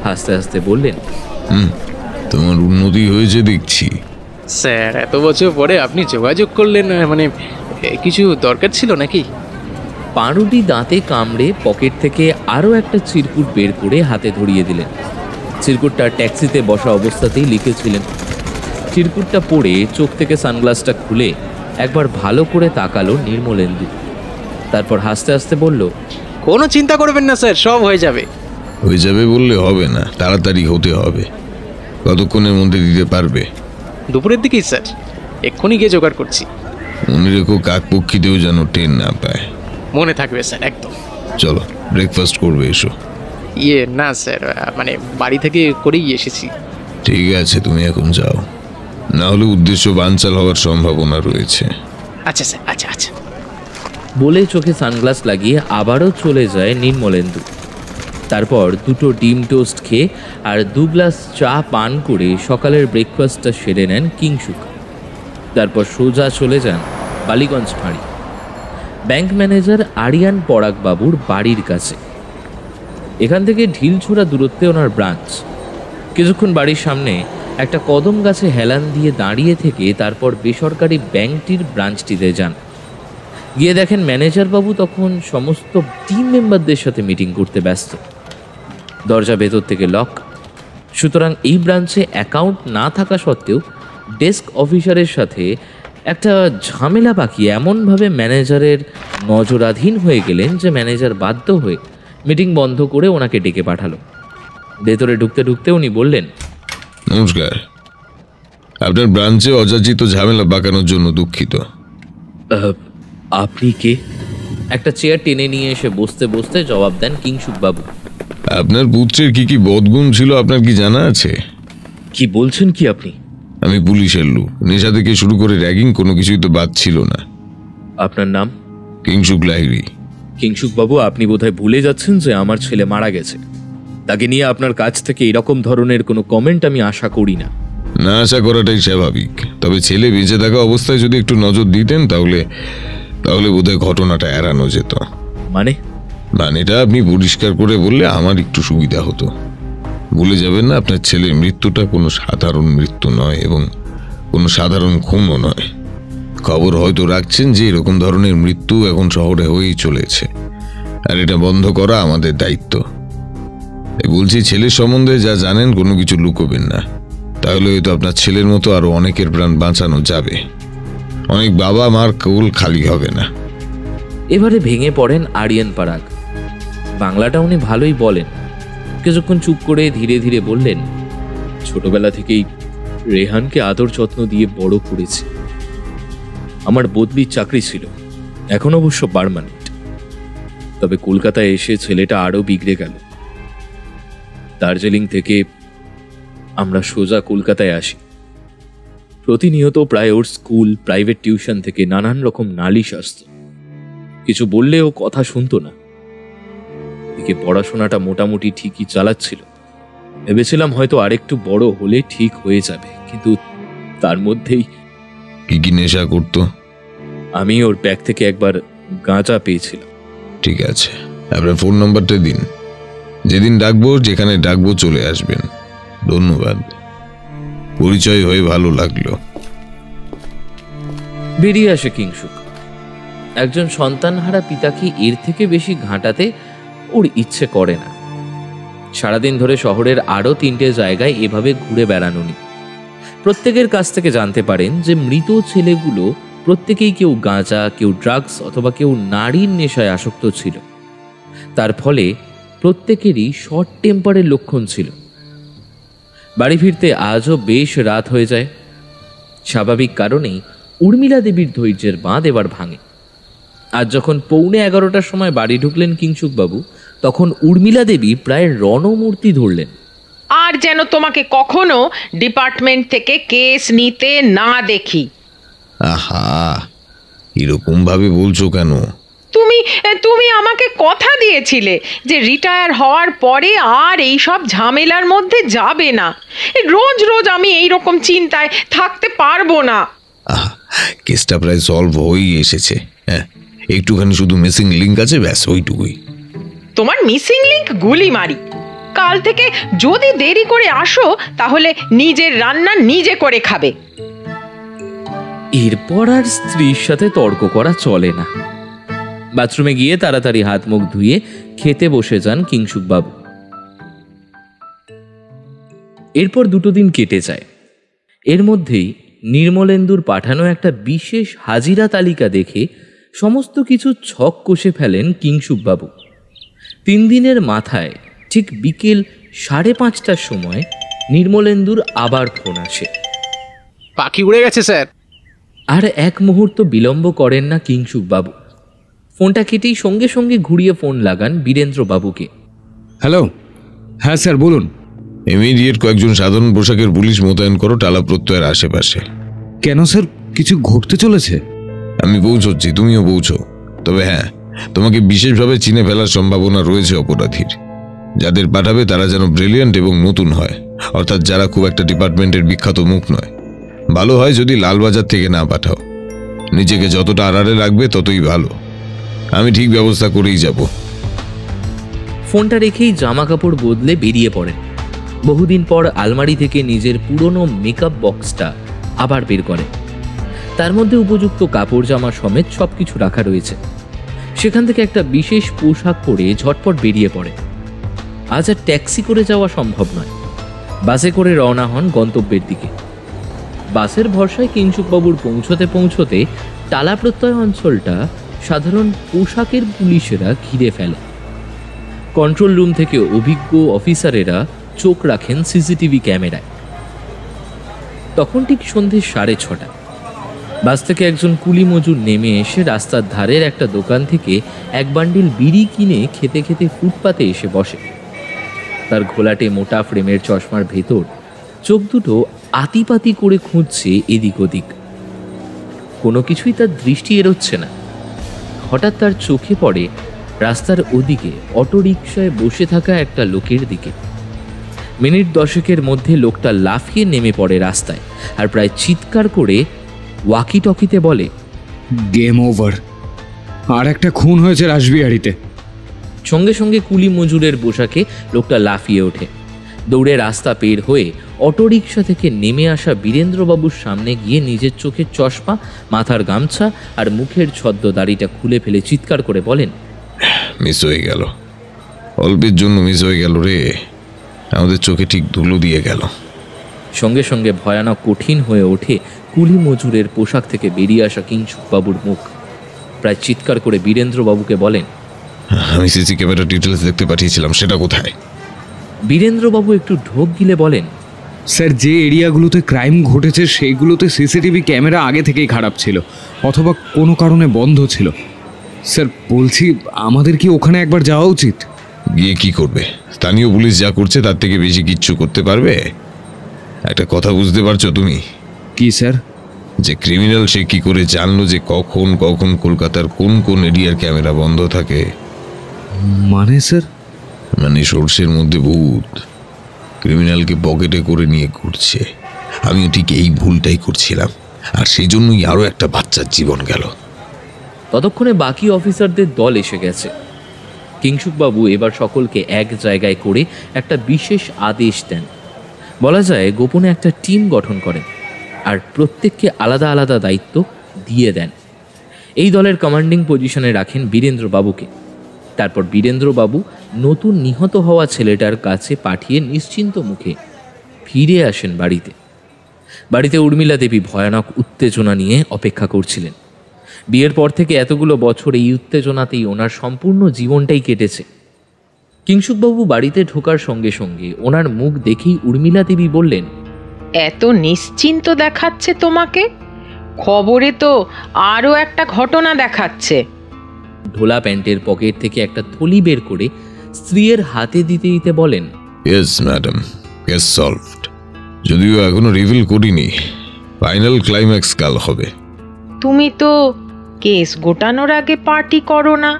হাসতে হাসতে বললেন, তোমার উন্নতি হয়েছে দেখছি। স্যার, এত বছর পরে আপনি যোগাযোগ করলেন, মানে কিছু দরকার ছিল নাকি? পাউরুটি দাঁতে কামড়ে পকেট থেকে আরও একটা চিরকুট বের করে হাতে ধরিয়ে দিলেন। চিরকুটটা ট্যাক্সিতে বসা অবস্থাতেই লিখেছিলেন। চিরকুটটা পড়ে চোখ থেকে সানগ্লাসটা খুলে একবার ভালো করে তাকালো নির্মলেন্দু। তারপর হাসতে হাসতে বলল, কোনো চিন্তা করবেন না স্যার, সব হয়ে যাবে। হয়ে যাবে বললে হবে না, তাড়াতাড়ি হতে হবে। কতক্ষণের মধ্যে দিতে পারবে? দুপুরের দিকেই স্যার, এক্ষুনি গিয়ে জোগাড় করছি। মনে রেখো, কাকপক্ষীতেও যেন ট্রেন না পায়। মনে থাকবে স্যার, একদম। চলো, ব্রেকফাস্ট করবে, এসো। না স্যার, মানে বাড়ি থেকে করেই এসেছি। ঠিক আছে, তুমি এখন যাও, না হলে উদ্দেশ্য বানচাল হওয়ার সম্ভাবনা রয়েছে। আচ্ছা স্যার, আচ্ছা আচ্ছা। বলে চোখে সানগ্লাস লাগিয়ে আবারও চলে যায় নির্মলেন্দু। তারপর 2টো ডিম টোস্ট খেয়ে আর 2 গ্লাস চা পান করে সকালের ব্রেকফাস্টটা সেরে নেন কিংসুক। তারপর সোজা চলে যান বালিগঞ্জ ফাঁড়ি, ব্যাংক ম্যানেজার আরিয়ান পরাগবাবুর বাড়ির কাছে। এখান থেকে ঢিলছোড়া দূরত্বে ওনার ব্রাঞ্চ। কিছুক্ষণ বাড়ির সামনে একটা কদম গাছে হেলান দিয়ে দাঁড়িয়ে থেকে তারপর বেসরকারি ব্যাংকটির ব্রাঞ্চটিতে যান। গিয়ে দেখেন ম্যানেজার বাবু তখন সমস্ত টিম মেম্বারদের সাথে মিটিং করতে ব্যস্ত। দরজা ভেতর থেকে লক। সুতরাং এই ব্রাঞ্চে অ্যাকাউন্ট না থাকা সত্ত্বেও ডেস্ক অফিসারের সাথে একটা ঝামেলা পাকিয়ে এমনভাবে ম্যানেজারের নজরাধীন হয়ে গেলেন যে ম্যানেজার বাধ্য হয়ে মিটিং বন্ধ করে ওনাকে ডেকে পাঠালো। ভেতরে ঢুকতে ঢুকতে উনি বললেন, নমস্কার, আপনার ব্রাঞ্চে অযাচিত ঝামেলা পাকানোর জন্য দুঃখিত। আপনি কে? একটা চেয়ার টেনে নিয়ে এসে বসতে বসতে জবাব দেন কিংসুকবাবু। আপনার পুত্রের কি কি বদগুণ ছিল আপনার কি জানা আছে? কি বলছেন কি আপনি? আমি পুলিশের লোক, নেশা থেকে শুরু করে র্যাগিং কোনো কিছুই তো বাদ ছিল না। আপনার নাম? কিংসুক লাহিড়ী। কিংসুক বাবু, আপনি বোধহয় ভুলে যাচ্ছেন যে আমার ছেলে মারা গেছে। তাকে নিয়ে আপনার কাছ থেকে এরকম ধরনের কোনো কমেন্ট আমি আশা করি না। না আশা করাটাই স্বাভাবিক, তবে ছেলে বেঁচে থাকা অবস্থায় যদি একটু নজর দিতেন তাহলে বোধহয় ঘটনাটা এড়ানো যেত। মানেটা আপনি পরিষ্কার করে বললে আমার একটু সুবিধা হতো। ভুলে যাবেন না, আপনার ছেলের মৃত্যুটা কোনো সাধারণ মৃত্যু নয় এবং কোনো সাধারণ খুনও নয়। খবর হয়তো রাখছেন যে এরকম ধরনের মৃত্যু এখন শহরে হয়েই চলেছে, আর এটা বন্ধ করা আমাদের দায়িত্ব। বলছি, ছেলের সম্বন্ধে যা জানেন কোনো কিছু লুকোবেন না, তাহলে হয়তো আপনার ছেলের মতো আরো অনেকের প্রাণ বাঁচানো যাবে। অনেক বাবা মার কোল খালি হবে না। এবারে ভেঙে পড়েন আরিয়ান পারাগ। বাংলাটা উনি ভালোই বলেন। কিছুক্ষণ চুপ করে ধীরে ধীরে বললেন, ছোটবেলা থেকেই রেহানকে আদর যত্ন দিয়ে বড় করেছি। আমার বদলির চাকরি ছিল, এখন অবশ্য পার্মানেন্ট। তবে কলকাতায় এসে ছেলেটা আরো বিগড়ে গেল। দার্জিলিং থেকে আমরা সোজা কলকাতায় আসি। প্রতিনিয়ত প্রায় ওর স্কুল, প্রাইভেট টিউশন থেকে নানান রকম নালিশ আসত। কিছু বললেও কথা শুনতো না। এদিকে পড়াশোনাটা মোটামুটি ঠিকই চালাচ্ছিল। ভেবেছিলাম হয়তো আরেকটু বড় হলে ঠিক হয়ে যাবে, কিন্তু তার মধ্যেই কি নেশা করতো? আমি ওর ব্যাগ থেকে একবার গাঁজা পেয়েছিলাম। ঠিক আছে, আপনার ফোন নাম্বারটা দিন। যেদিন ডাকবো, যেখানে ডাকবো চলে আসবেন। ধন্যবাদ, পরিচয় হয়ে ভালো লাগলো। বেরিয়ে আসে কিংসুক। একজন সন্তানহারা পিতাকে এর থেকে বেশি ঘাঁটাতে ওর ইচ্ছে করে না। সারাদিন ধরে শহরের আরো 3টে জায়গায় এভাবে ঘুরে বেড়ানো নি। প্রত্যেকের কাছ থেকে জানতে পারেন যে মৃত ছেলেগুলো প্রত্যেকেই কেউ গাঁজা, কেউ ড্রাগস অথবা কেউ নারীর নেশায় আসক্ত ছিল। তার ফলে প্রত্যেকেরই শর্ট টেম্পারের লক্ষণ ছিল। বাড়ি ফিরতে আজও বেশ রাত হয়ে যায়। স্বাভাবিক কারণেই উর্মিলা দেবীর ধৈর্যের বাঁধ এবার ভাঙে। আজ যখন 11:15টার সময় বাড়ি ঢুকলেন কিংসুকবাবু, তখন উর্মিলা দেবী প্রায় রণমূর্তি ধরলেন। আর যেন তোমাকে কখনো ডিপার্টমেন্ট থেকে কেস নিতে না দেখি। আহা, এরকম ভাবে বলছো কেন? তুমি আমাকে কথা দিয়েছিলে যে রিটায়ার হওয়ার পরে আর এই সব ঝামেলার মধ্যে যাবে না। রোজ রোজ আমি এই রকম চিন্তায় থাকতে পারবো না। কেসটা প্রায় সলভ হয়েই এসেছে। হ্যাঁ, একটুখানি শুধু মিসিং লিঙ্ক আছে, ব্যাস ওইটুকুই। তোমার মিসিং লিঙ্ক গুলি মারি। কাল থেকে যদি দেরি করে আসো তাহলে নিজের রান্না নিজে করে খাবে। এরপর আর স্ত্রীর সাথে তর্ক করা চলে না। বাথরুমে গিয়ে তাড়াতাড়ি হাত মুখ ধুয়ে খেতে বসে যান কিংসুকবাবু। এরপর 2 দিন কেটে যায়। এর মধ্যেই নির্মলেন্দুর পাঠানো একটা বিশেষ হাজিরা তালিকা দেখে সমস্ত কিছু ছক কষে ফেলেন কিংসুকবাবু। 3 দিনের মাথায় ঠিক বিকেল 5:30টার সময় নির্মলেন্দুর আবার ফোন আসে। পাখি উড়ে গেছে স্যার। আর এক মুহূর্ত বিলম্ব করেন না কিংসুকবাবু। ফোনটা কেটেই সঙ্গে সঙ্গে ঘুরিয়ে ফোন লাগান বীরেন্দ্রবাবুকে। হ্যালো, হ্যাঁ স্যার বলুন। ইমিডিয়েট কয়েকজন সাধারণ পোশাকের পুলিশ মোতায়েন করো টালা প্রত্যয়ের আশেপাশে। কেন স্যার, কিছু ঘটতে চলেছে? আমি পৌঁছচ্ছি, তুমিও পৌঁছো। তবে হ্যাঁ, তোমাকে বিশেষভাবে চিনে ফেলার সম্ভাবনা রয়েছে অপরাধীর। যাদের পাঠাবে তারা যেন ব্রিলিয়ান্ট এবং নতুন হয়, অর্থাৎ যারা খুব একটা ডিপার্টমেন্টের বিখ্যাত মুখ নয়। ভালো হয় যদি লালবাজার থেকে না পাঠাও। নিজেকে যতটা আড়ালে রাখবে ততই ভালো। আমি ঠিক ব্যবস্থা করেই যাব। ফোনটা রেখেই জামা কাপড় বদলে বেরিয়ে পড়েন। বহুদিন পর আলমারি থেকে নিজের পুরনো মেকআপ বক্সটা আবার বের করেন। তার মধ্যে উপযুক্ত কাপড় জামা সমেত সবকিছু রাখা রয়েছে। সেখান থেকে একটা বিশেষ পোশাক পরে ঝটপট বেরিয়ে পড়ে। আজ আর ট্যাক্সি করে যাওয়া সম্ভব নয়। বাসে করে রওনা হন গন্তব্যের দিকে। বাসের ভরসায় কিংসুকবাবুর পৌঁছতে টালা প্রত্যয় অঞ্চলটা সাধারণ পোশাকের পুলিশেরা ঘিরে ফেলে। কন্ট্রোল রুম থেকে অভিজ্ঞ অফিসারেরা চোখ রাখেন সিসিটিভি ক্যামেরায়। তখন ঠিক সন্ধে 6:30। বাস থেকে একজন কুলি মজুর নেমে এসে রাস্তার ধারের একটা দোকান থেকে এক বান্ডিল বিড়ি কিনে খেতে খেতে ফুটপাতে এসে বসে। তার ঘোলাটে মোটা ফ্রেমের চশমার ভেতর চোখ দুটো আতিপাতি করে খুঁজছে এদিক ওদিক। কোনো কিছুই তার দৃষ্টি এড়োচ্ছে না। হঠাৎ তার চোখে পড়ে রাস্তার ওদিকে অটোরিকশায় বসে থাকা একটা লোকের দিকে। মিনিট 10 মধ্যে লোকটা লাফিয়ে নেমে পড়ে রাস্তায় আর প্রায় চিৎকার করে ওয়াকি টকিতে বলে, গেম ওভার, আর একটা খুন হয়েছে রাসবিহারীতে। সঙ্গে সঙ্গে কুলি মজুরের পোশাকে লোকটা লাফিয়ে ওঠে। দৌড়ে রাস্তা পের হয়ে অটোরিকশা থেকে নেমে আসা বীরেন্দ্রবাবুর সামনে গিয়ে নিজের চোখের চশমা, মাথার গামছা আর মুখের ছদ্ম দাড়িটা খুলে ফেলে চিৎকার করে বলেন, মিস হয়ে গেল, অল্পের জন্য মিস হয়ে গেল রে, আমাদের চোখে ঠিক ধুলো দিয়ে গেল। সঙ্গে সঙ্গে ভয়ানক কঠিন হয়ে ওঠে কুলি মজুরের পোশাক থেকে বেরিয়ে আসা কিংসুকবাবুর মুখ। প্রায় চিৎকার করে বীরেন্দ্রবাবুকে বলেন, আমি সিসি ক্যামেরা ডিটেলস দেখতে পাঠিয়েছিলাম, সেটা কোথায়? বীরেন্দ্রবাবু একটু ঢোক গিলে বলেন, স্যার, যে এরিয়াগুলোতে ক্রাইম ঘটেছে সেইগুলোতে সিসিটিভি ক্যামেরা আগে থেকেই খারাপ ছিল, অথবা কোনো কারণে বন্ধ ছিল। স্যার বলছি, আমাদের কি ওখানে একবার যাওয়া উচিত? গিয়ে কি করবে? স্থানীয় পুলিশ যা করছে তার থেকে বেশি কিচ্ছু করতে পারবে? একটা কথা বুঝতে পারছো তুমি? কি স্যার? যে ক্রিমিনাল সে কি করে জানলো যে কখন কখন কলকাতার কোন কোন এরিয়ার ক্যামেরা বন্ধ থাকে? মানে স্যার? মানে সর্ষের মধ্যে ভূত, ক্রিমিনালকে পকেটে করে নিয়ে ঘুরছে। আমিও ঠিক এই ভুলটাই করছিলাম, আর সেই জন্যই আরো একটা বাচ্চার জীবন গেল। ততক্ষণে বাকি অফিসারদের দল এসে গেছে। কিংসুকবাবু এবার সকলকে এক জায়গায় করে একটা বিশেষ আদেশ দেন। বলা যায় গোপনে একটা টিম গঠন করেন আর প্রত্যেককে আলাদা আলাদা দায়িত্ব দিয়ে দেন। এই দলের কমান্ডিং পজিশনে রাখেন বীরেন্দ্রবাবুকে। তারপর বীরেন্দ্রবাবু নতুন নিহত হওয়া ছেলেটার কাছে পাঠিয়ে নিশ্চিন্ত মুখে ফিরে আসেন বাড়িতে। বাড়িতে উর্মিলা দেবী ভয়ানক উত্তেজনা নিয়ে অপেক্ষা করছিলেন। বিয়ের পর থেকে এতগুলো বছর এই উত্তেজনাতেই ওনার সম্পূর্ণ জীবনটাই কেটেছে। কিংসুকবাবু বাড়িতে ঢোকার সঙ্গে সঙ্গে ওনার মুখ দেখেই উর্মিলা দেবী বললেন, এত নিশ্চিন্ত দেখাচ্ছে তোমাকে? খবরে তো আরও একটা ঘটনা দেখাচ্ছে। ঢোলা প্যান্টের পকেট থেকে একটা থলি বের করে স্ত্রীর হাতে দিতে দিতে বলেন, ইয়েস ম্যাডাম, কেস সলভড। যদিও এখনো রিভিল করিনি, ফাইনাল ক্লাইম্যাক্স কাল হবে। তুমি তো কেস গোটানোর আগে পার্টি করো না?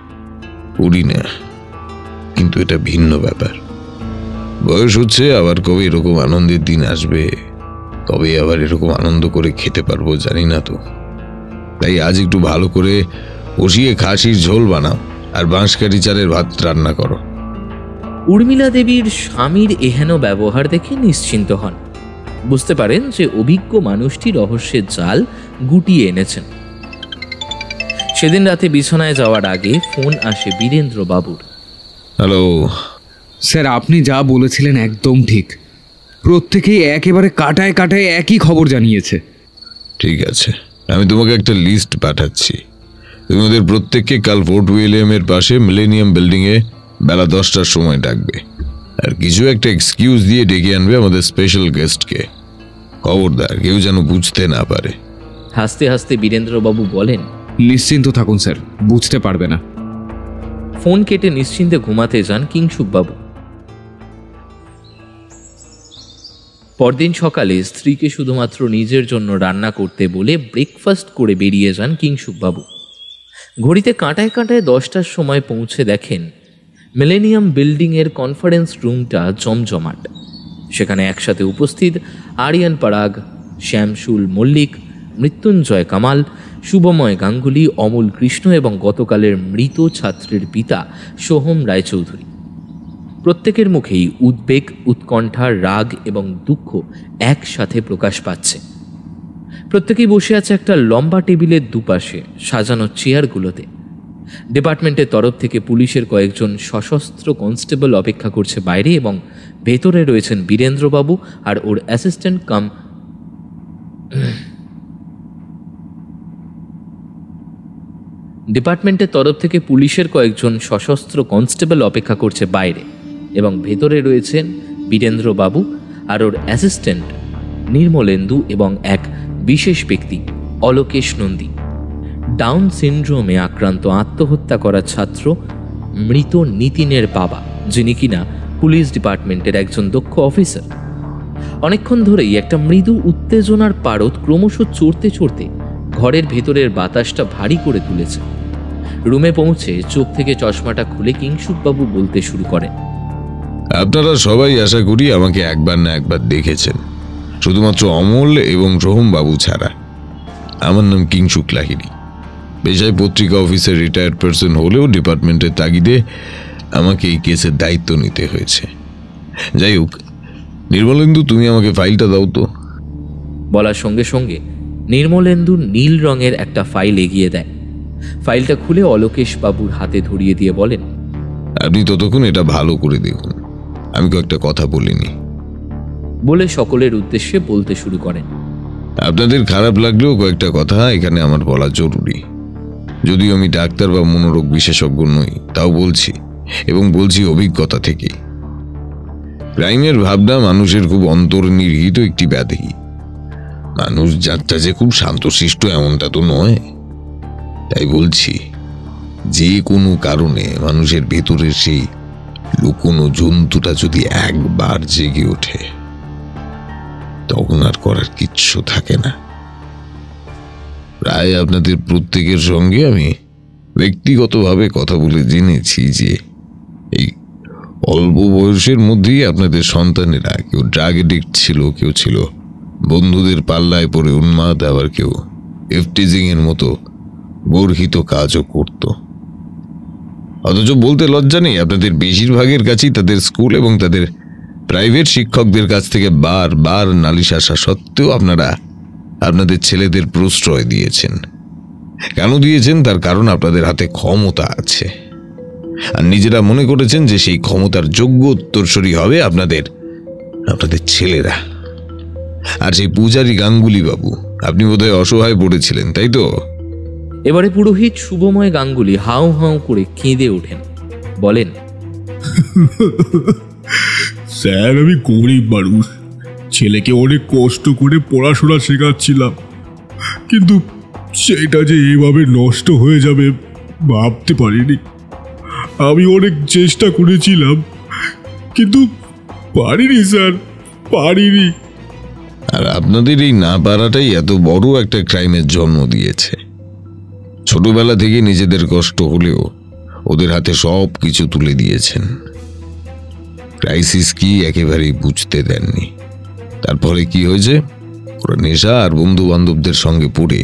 করি না, কিন্তু এটা ভিন্ন ব্যাপার। বয়স হচ্ছে, আবার কবে এরকম আনন্দের দিন আসবে, কবে আবার এরকম আনন্দ করে খেতে পারবো জানি না তো। তাই আজ একটু ভালো করে কষিয়ে খাসির ঝোল বানাও আর বাঁশকাঠি চালের ভাত রান্না করো। উর্মিলা দেবীর স্বামীর এহেন ব্যবহার দেখে নিশ্চিন্ত হন। বুঝতে পারেন যে অভিজ্ঞ মানুষটি রহস্যের জাল গুটিয়ে এনেছেন। সেদিন রাতে বিছানায় যাওয়ার আগে ফোন আসে বীরেন্দ্রবাবুর। হ্যালো স্যার, আপনি যা বলেছিলেন একদম ঠিক। প্রত্যেকেই একেবারে কাটায় কাটায় একই খবর জানিয়েছে। ঠিক আছে, আমি তোমাকে একটা লিস্ট পাঠাচ্ছি। তুমি ওদের প্রত্যেককে কাল ফোর্ট উইলিয়ামের পাশে মিলেনিয়াম বিল্ডিংয়ে বেলা 10টার সময় ডাকবে, আর কিছু একটা এক্সকিউজ দিয়ে ডেকে আনবে আমাদের স্পেশাল গেস্টকে। খবরদার কেউ যেন বুঝতে না পারে। হাসতে হাসতে বীরেন্দ্রবাবু বলেন, নিশ্চিন্ত থাকুন স্যার, বুঝতে পারবে না। ফোন কেটে নিশ্চিন্তে ঘুমাতে যান কিংসুকবাবু। পরদিন সকালে স্ত্রীকে শুধুমাত্র নিজের জন্য রান্না করতে বলে ব্রেকফাস্ট করে বেরিয়ে যান কিংসুকবাবু। ঘড়িতে কাঁটায় কাঁটায় 10টার সময় পৌঁছে দেখেন মিলেনিয়াম বিল্ডিংয়ের কনফারেন্স রুমটা জমজমাট। সেখানে একসাথে উপস্থিত আরিয়ান পারাগ, শ্যামসুল মল্লিক, মৃত্যুঞ্জয় কামাল, শুভময় গাঙ্গুলি, অমল কৃষ্ণ এবং গতকালের মৃত ছাত্রের পিতা সোহম রায়চৌধুরী। প্রত্যেকের মুখেই উদ্বেগ, উৎকণ্ঠা, রাগ এবং দুঃখ একসাথে প্রকাশ পাচ্ছে। প্রত্যেকেই বসে আছে একটা লম্বা টেবিলের দুপাশে সাজানো চেয়ারগুলোতে। ডিপার্টমেন্টের তরফ থেকে পুলিশের কয়েকজন সশস্ত্র কনস্টেবল অপেক্ষা করছে বাইরে, এবং ভেতরে রয়েছেন বীরেন্দ্রবাবু আর ওর অ্যাসিস্ট্যান্ট কাম ডিপার্টমেন্টের তরফ থেকে পুলিশের কয়েকজন সশস্ত্র কনস্টেবল অপেক্ষা করছে বাইরে, এবং ভেতরে রয়েছেন বীরেন্দ্রবাবু আর ওর অ্যাসিস্ট্যান্ট নির্মলেন্দু এবং এক বিশেষ ব্যক্তি অলোকেশ নন্দী, ডাউন সিনড্রোমে আক্রান্ত আত্মহত্যা করা ছাত্র মৃত নিতিনের বাবা, যিনি কিনা পুলিশ ডিপার্টমেন্টের একজন দক্ষ অফিসার। অনেকক্ষণ ধরেই একটা মৃদু উত্তেজনার পারদ ক্রমশ চড়তে চড়তে ঘরের ভেতরের বাতাসটা ভারী করে তুলেছে। রুমে পৌঁছে চোখ থেকে চশমাটা খুলে কিংসুকবাবু বলতে শুরু করেন। আপনারা সবাই আশা করি আমাকে একবার না একবার দেখেছেন, শুধুমাত্র অমল এবং সোহম বাবু ছাড়া। আমার নাম কিংসুক লাহিড়ী। পেশায় পত্রিকা অফিসের রিটায়ার্ড পার্সন হলেও ডিপার্টমেন্টের তাগিদে আমাকে এই কেসের দায়িত্ব নিতে হয়েছে। যাই হোক, নির্মলেন্দু, তুমি আমাকে ফাইলটা দাও তো। বলার সঙ্গে সঙ্গে নির্মলেন্দু নীল রঙের একটা ফাইল এগিয়ে দেয়। ফাইলটা খুলে অলোকেশ বাবুর হাতে ধরিয়ে দিয়ে বলেন, আপনি ততক্ষণ এটা ভালো করে দেখুন, আমি কয়েকটা কথা বলিনি। বলে সকলের উদ্দেশ্যে বলতে শুরু করেন। আপনাদের খারাপ লাগলেও কয়েকটা কথা এখানে আমার বলা জরুরি। যদিও আমি ডাক্তার বা মনোরোগ বিশেষজ্ঞ নই, তাও বলছি, এবং বলছি অভিজ্ঞতা থেকে। ক্রাইমের ভাবনা মানুষের খুব অন্তর্নিহিত একটি ব্যাধি। মানুষ যাত্রা যে খুব শান্তশিষ্ট এমনটা তো নয়। তাই বলছি, যে কোনো কারণে মানুষের ভেতরের সেই লুকোনো জন্তুটা যদি একবার জেগে ওঠে, তখন আর করার কিচ্ছু থাকে না। প্রায় আপনাদের প্রত্যেকের সঙ্গে আমি ব্যক্তিগতভাবে কথা বলে জেনেছি যে এই অল্প বয়সের মধ্যেই আপনাদের সন্তানেরা কেউ ড্রাগ এডিক্ট ছিল, কেউ ছিল বন্ধুদের পাল্লায় পড়ে উন্মাদ, আবার কেউ এফটিজিং এর মতো গর্হিত কাজও করত। অথচ বলতে লজ্জা নেই, আপনাদের বেশিরভাগের কাছেই তাদের স্কুল এবং তাদের প্রাইভেট শিক্ষকদের কাছ থেকে বারবার নালিশ আসা সত্ত্বেও আপনারা আপনাদের ছেলেদের প্রশ্রয় দিয়েছেন। কেন দিয়েছেন? তার কারণ আপনাদের হাতে ক্ষমতা আছে, আর নিজেরা মনে করেছেন যে সেই ক্ষমতার যোগ্য উত্তরসূরি হবে আপনাদের ছেলেরা। আর সেই পূজারী গাঙ্গুলি বাবু, আপনি বোধহয় অসহায় পড়েছিলেন, তাই তো? এবারে পুরোহিত শুভময় গাঙ্গুলি হাউ হাউ করে কেঁদে ওঠেন, বলেন, স্যার, আমি গরিব মানুষ, ছেলেকে অনেক কষ্ট করে পড়াশোনা শেখাচ্ছিলাম, কিন্তু সেটা যে এভাবে নষ্ট হয়ে যাবে ভাবতে পারিনি। আমি অনেক চেষ্টা করেছিলাম, কিন্তু পারিনি স্যার, পারিনি। আর আপনাদের এই না পারাটাই এত বড় একটা ক্রাইমের জন্ম দিয়েছে। ছোটবেলা থেকে নিজেদের কষ্ট হলেও ওদের হাতে সব কিছু তুলে দিয়েছেন। ক্রাইসিস কি একেবারেই বুঝতে দেননি। তারপরে কি হয়েছে? ওরা নেশা আর বন্ধু বান্ধবদের সঙ্গে পড়ে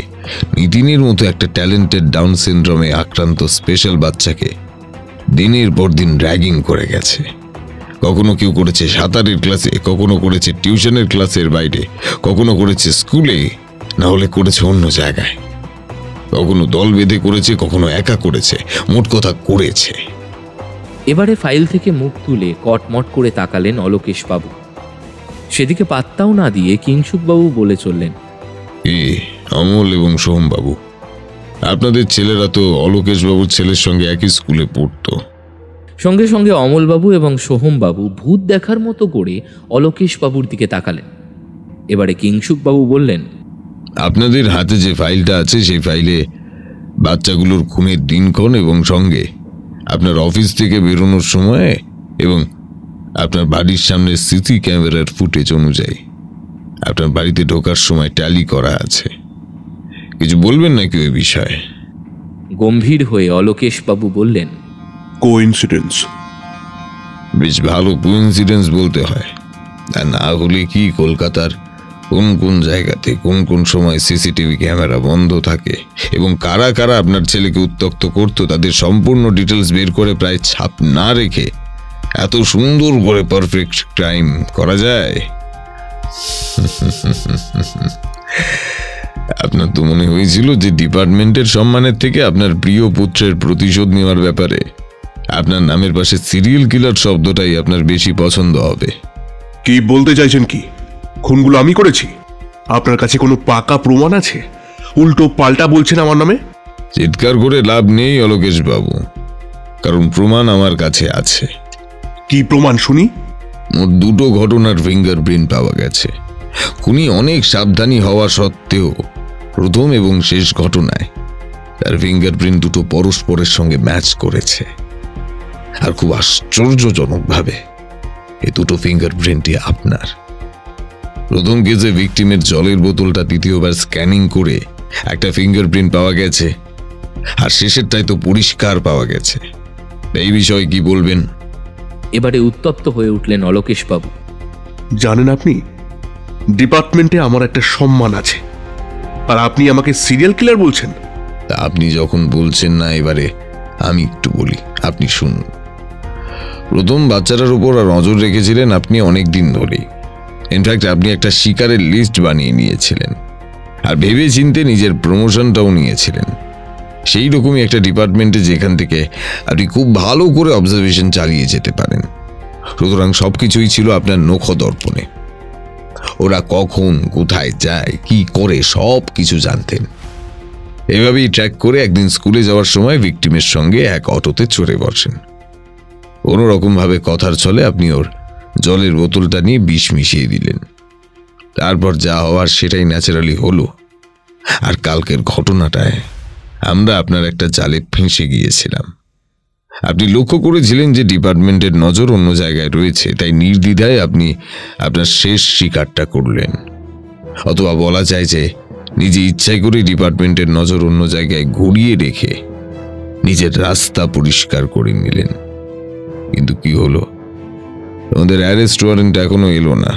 নিতিনের মতো একটা ট্যালেন্টেড ডাউন সিনড্রোমে আক্রান্ত স্পেশাল বাচ্চাকে দিনের পর দিন র্যাগিং করে গেছে। কখনো কেউ করেছে সাঁতারের ক্লাসে, কখনো করেছে টিউশনের ক্লাসের বাইরে, কখনো করেছে স্কুলে, না হলে করেছে অন্য জায়গায়। কখনো দল বেঁধে করেছে, কখনো একা করেছে, মোট কথা করেছে। এবারে ফাইল থেকে মুখ তুলে কটমট করে তাকালেন অলোকেশ বাবু। সেদিকে পাত্তাও না দিয়ে কিংসুকবাবু বলে চললেন, অমল এবং সোহম বাবু, আপনাদের ছেলেরা তো অলোকেশ বাবুর ছেলের সঙ্গে একই স্কুলে পড়তো। সঙ্গে সঙ্গে অমলবাবু এবং সোহমবাবু ভূত দেখার মতো করে অলোকেশ বাবুর দিকে তাকালেন। এবারে কিংসুকবাবু বললেন, আপনাদের হাতে যে ফাইলটা আছে সেই ফাইলে বাচ্চাগুলোর খুনের দিনক্ষণ এবং সঙ্গে আপনার অফিস থেকে বেরোনোর সময় এবং আপনার বাড়ির সামনে সিসি ক্যামেরার ফুটেজ অনুযায়ী আপনার বাড়িতে ঢোকার সময় ট্যালি করা আছে। কিছু বলবেন নাকি ওই বিষয়ে? গম্ভীর হয়ে অলোকেশ বাবু বললেন, কোইন্সিডেন্স। বেশ ভালো কোইন্সিডেন্স বলতে হয়, আর না হলে কি কলকাতার কোন কোন জায়গাতে কোন কোন সময় সিসিটিভি ক্যামেরা বন্ধ থাকে এবং কারা কারা আপনার ছেলেকে উত্ত্যক্ত করতো তাদের সম্পূর্ণ ডিটেলস বের করে প্রায় ছাপ না রেখে এত সুন্দর করে পারফেক্ট ক্রাইম করা যায়? আপনার তো মনে হয়েছিল যে ডিপার্টমেন্টের সম্মানের থেকে আপনার প্রিয় পুত্রের প্রতিশোধ নেওয়ার ব্যাপারে আপনার নামের পাশে সিরিয়াল কিলার শব্দটাই আপনার বেশি পছন্দ হবে। কি বলতে চাইছেন? কি খুনগুলো আমি করেছি? আপনার কাছে কোনো পাকা প্রমাণ আছে? উল্টো পাল্টা বলছেন আমার নামে। চিৎকার করে লাভ নেই অলোকেশ বাবু, কারণ প্রমাণ আমার কাছে আছে। কি প্রমাণ শুনি? মোট দুটো ঘটনার ফিঙ্গারপ্রিন্ট পাওয়া গেছে। খুনি অনেক সাবধানী হওয়া সত্ত্বেও প্রথম এবং শেষ ঘটনায় তার ফিঙ্গারপ্রিন্ট দুটো পরস্পরের সঙ্গে ম্যাচ করেছে। আর খুব আশ্চর্যজনকভাবে এই দুটো ফিঙ্গারপ্রিন্টই আপনার। প্রথম কেসে ভিকটিমের জলের বোতলটা দ্বিতীয়বার স্ক্যানিং করে একটা ফিঙ্গারপ্রিন্ট পাওয়া গেছে, আর শেষেরটাই তো পরিষ্কার পাওয়া গেছে। এই বিষয়ে কি বলবেন? এবারে উত্তপ্ত হয়ে উঠলেন অলোকেশবাবু। জানেন, আপনি ডিপার্টমেন্টে আমার একটা সম্মান আছে, আর আপনি আমাকে সিরিয়াল কিলার বলছেন? তা আপনি যখন বলছেন না, এবারে আমি একটু বলি, আপনি শুনুন। প্রথম বাচ্চাটার উপর নজর রেখেছিলেন আপনি অনেক দিন ধরেই। ইনফ্যাক্ট আপনি একটা শিকারের লিস্ট বানিয়ে নিয়েছিলেন, আর ভেবে চিনতে নিজের প্রমোশনটাও নিয়েছিলেন। সেই রকমই একটা ডিপার্টমেন্টে যেখান থেকে আপনি খুব ভালো করে অবজারভেশন চালিয়ে যেতে পারেন। সুতরাং সবকিছুই ছিল আপনার নখদর্পণে। ওরা কখন কোথায় যায়, কি করে, সব কিছু জানতেন। এভাবেই ট্র্যাক করে একদিন স্কুলে যাওয়ার সময় ভিকটিমের সঙ্গে এক অটোতে চড়ে বসেন। কোনো রকম ভাবে কথার ছলে আপনি ওর জলের বোতলটা নিয়ে বিষ মিশিয়ে দিলেন। তারপর যা হওয়ার সেটাই ন্যাচারালি হলো। আর কালকের ঘটনাটায় আমরা আপনার একটা জালে ফেঁসে গিয়েছিলাম। আপনি লক্ষ্য করেছিলেন যে ডিপার্টমেন্টের নজর অন্য জায়গায় রয়েছে, তাই নির্দ্বিধায় আপনি আপনার শেষ শিকারটা করলেন। অথবা বলা যায় যে নিজে ইচ্ছাই করে ডিপার্টমেন্টের নজর অন্য জায়গায় ঘুরিয়ে রেখে নিজের রাস্তা পরিষ্কার করে নিলেন। কিন্তু কি হলো? আমাদের অ্যারেস্ট ওয়ারেন্ট এখনো এলো না।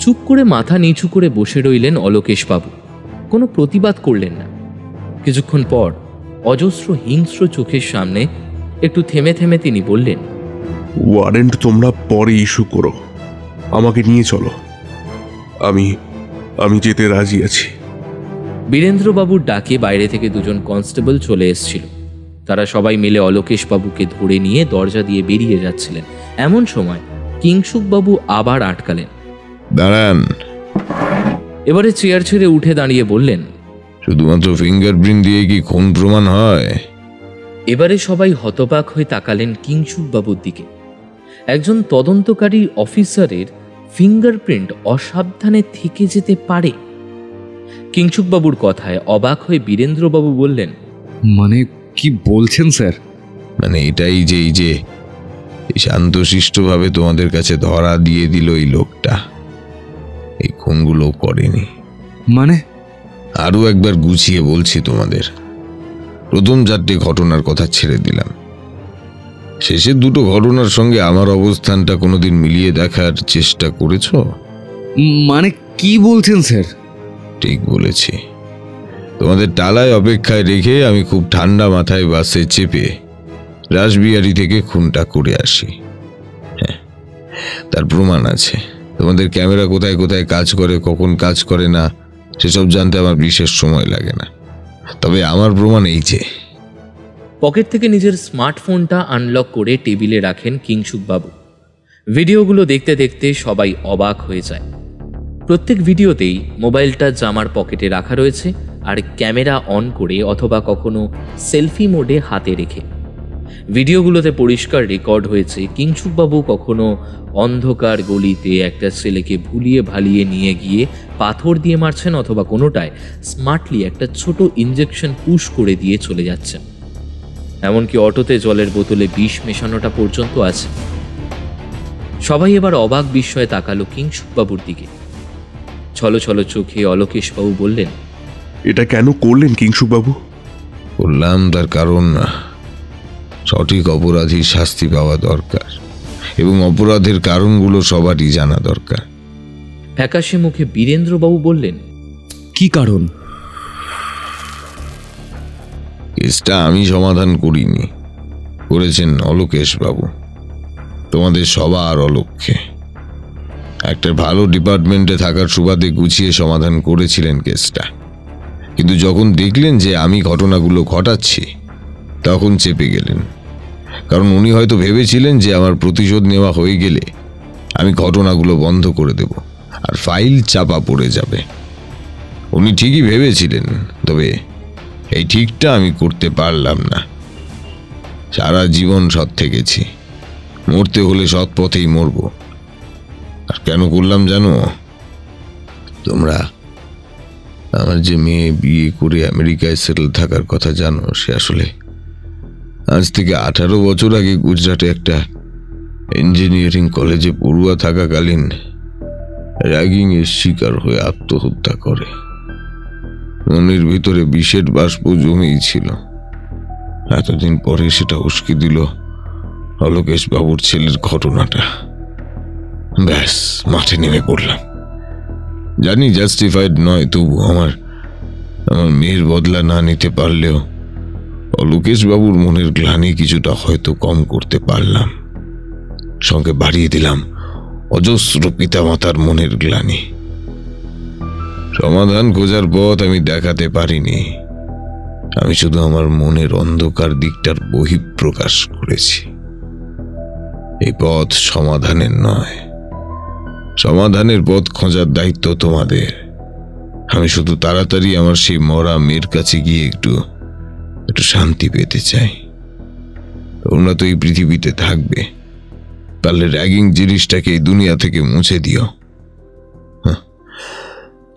চুপ করে মাথা নিচু করে বসে রইলেন অলোকেশবাবু, কোনো প্রতিবাদ করলেন না। কিছুক্ষণ পর অজস্র হিংস্র চোখের সামনে একটু থেমে থেমে তিনি বললেন, ওয়ারেন্ট তোমরা পরে ইস্যু করো, আমাকে নিয়ে চলো, আমি যেতে রাজি আছি। বীরেন্দ্রবাবুর ডাকে বাইরে থেকে দুজন কনস্টেবল চলে এসেছিল। তারা সবাই মিলে অলোকেশবাবুকে ধরে নিয়ে দরজা দিয়ে বেরিয়ে যাচ্ছিলেন। এমন সময় কিংসুকবাবু আবার আটকালেন। দাঁড়ান। এবারে চেয়ার ছেড়ে উঠে দাঁড়িয়ে বললেন, শুধুমাত্র ফিঙ্গারপ্রিন্ট দিয়ে কি খুন প্রমাণ হয়? এবারে সবাই হতবাক হয়ে তাকালেন কিংসুকবাবুর দিকে। একজন তদন্তকারী অফিসারের ফিঙ্গারপ্রিন্ট অসাবধানে থেকে যেতে পারে? কিংসুকবাবুর কথায় অবাক হয়ে বীরেন্দ্রবাবু বললেন, মানে কি বলছেন স্যার? মানে এটাই যে এই যে শান্তশিষ্টভাবে তোমাদের কাছে ধরা দিয়ে দিল এই লোকটা, এই খুনগুলো করেনি। মানে আরো একবার গুছিয়ে বলছি তোমাদের। প্রথম 4টে ঘটনার কথা ছেড়ে দিলাম, শেষের 2টো ঘটনার সঙ্গে আমার অবস্থানটা কোনোদিন মিলিয়ে দেখার চেষ্টা করেছো? মানে কি বলছেন স্যার? ঠিক বলেছি। তোমাদের টালায় অপেক্ষায় রেখে আমি খুব ঠান্ডা মাথায় বাসে চেপে রাসবিহারী থেকে খুনটা করে আসি। হ্যাঁ, তার প্রমাণ আছে। তোমাদের ক্যামেরা কোথায় কোথায় কাজ করে, কখন কাজ করে না, সেসব জানতে আমার বিশেষ সময় লাগে না। তবে আমার প্রমাণ এই যে। পকেট থেকে নিজের স্মার্টফোনটা আনলক করে টেবিলে রাখেন কিংসুকবাবু। ভিডিওগুলো দেখতে দেখতে সবাই অবাক হয়ে যায়। প্রত্যেক ভিডিওতেই মোবাইলটা জামার পকেটে রাখা রয়েছে, আর ক্যামেরা অন করে অথবা কখনো সেলফি মোডে হাতে রেখে। ভিডিওগুলোতে পরিষ্কার রেকর্ড হয়েছে কিংসুকবাবু কখনো অন্ধকার গলিতে একটা ছেলেকে ভুলিয়ে ভালিয়ে নিয়ে গিয়ে পাথর দিয়ে মারছেন, অথবা কোনোটায় স্মার্টলি একটা ছোট ইঞ্জেকশন পুশ করে দিয়ে চলে যাচ্ছেন। এমনকি অটোতে জলের বোতলে বিষ মেশানোটা পর্যন্ত আছে। সবাই এবার অবাক বিস্ময়ে তাকালো কিংসুকবাবুর দিকে। ছলো ছলো চোখে অলোকেশবাবু বললেন, এটা কেন করলেন কিংসুকবাবু? বললাম তার কারণ সঠিক অপরাধীর শাস্তি পাওয়া দরকার, এবং অপরাধের কারণগুলো সবারই জানা দরকার। ফ্যাকাশে মুখে বীরেন্দ্রবাবু বললেন, কি কারণ? কেসটা আমি সমাধান করিনি, করেছেন অলোকেশবাবু। তোমাদের সবার অলক্ষ্যে একটা ভালো ডিপার্টমেন্টে থাকার সুবাদে গুছিয়ে সমাধান করেছিলেন কেসটা। কিন্তু যখন দেখলেন যে আমি ঘটনাগুলো ঘটাচ্ছি, তখন চেপে গেলেন। কারণ উনি হয়তো ভেবেছিলেন যে আমার প্রতিশোধ নেওয়া হয়ে গেলে আমি ঘটনাগুলো বন্ধ করে দেব আর ফাইল চাপা পড়ে যাবে। উনি ঠিকই ভেবেছিলেন, তবে এই ঠিকটা আমি করতে পারলাম না। সারা জীবন সৎ থেকেছি, মরতে হলে সৎ পথেই মরব। আর কেন করলাম জানো? তোমরা আমার যে মেয়ে বিয়ে করে আমেরিকায় সেটেল থাকার কথা জানো, সে আসলে আজ থেকে 18 বছর আগে গুজরাটে একটা ইঞ্জিনিয়ারিং কলেজে পড়ুয়া থাকাকালীন র্যাগিং এর শিকার হয়ে আত্মহত্যা করে। মনের ভিতরে বিষের বাষ্প জমেই ছিল। এতদিন পরে সেটা উস্কে দিল অলোকেশ বাবুর ছেলের ঘটনাটা। ব্যাস, মাঠে নেমে পড়লাম। জানি জাস্টিফাইড নয়, তবু আমার মেয়ের বদলা না নিতে পারলেও অলোকেশ বাবুর মনের গ্লানি কিছুটা হয়তো কম করতে পারলাম। সঙ্গে বাড়িয়ে দিলাম অজস্র পিতামাতার মনের গ্লানি। সমাধান খোঁজার পথ আমি দেখাতে পারিনি, আমি শুধু আমার মনের অন্ধকার দিকটার বহিঃপ্রকাশ করেছি। এই পথ সমাধানের নয়, সমাধানের পথ খোঁজার দায়িত্ব তোমাদের। আমি শুধু তাড়াতাড়ি আমার সেই মরা মেয়ের কাছে গিয়ে একটু শান্তি পেতে চাই। তোমরা তো এই পৃথিবীতে থাকবে, পারলে র্যাগিং জিনিসটাকে এই দুনিয়া থেকে মুছে দিও।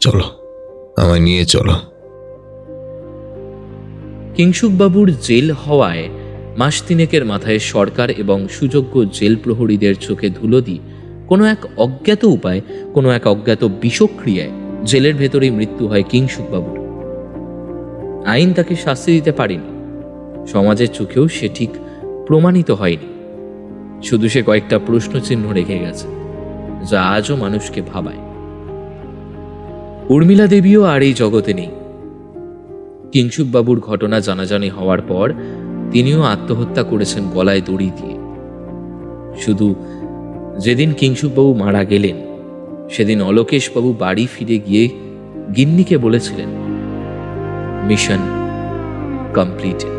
চলো, আমায় নিয়ে চলো। কিংসুকবাবুর জেল হওয়ায় মাস তিনেকের মাথায় সরকার এবং সুযোগ্য জেল প্রহরীদের চোখে ধুলো দিয়ে কোনো এক অজ্ঞাত উপায়, কোনো এক অজ্ঞাত বিষক্রিয়ায় জেলের ভেতরেই মৃত্যু হয় কিংসুকবাবুর। আইন তাকে শাস্তি দিতে পারেনি, সমাজের চোখেও সে ঠিক প্রমাণিত হয়নি। শুধু সে কয়েকটা প্রশ্নচিহ্ন রেখে গেছে, যা আজও মানুষকে ভাবায়। উর্মিলা দেবীও আর এই জগতে নেই। কিংসুকবাবুর ঘটনা জানাজানি হওয়ার পর তিনিও আত্মহত্যা করেছেন গলায় দড়ি দিয়ে। শুধু যেদিন কিংসুকবাবু মারা গেলেন, সেদিন অলোকেশবাবু বাড়ি ফিরে গিয়ে গিন্নিকে বলেছিলেন, মিশন কমপ্লিটেড।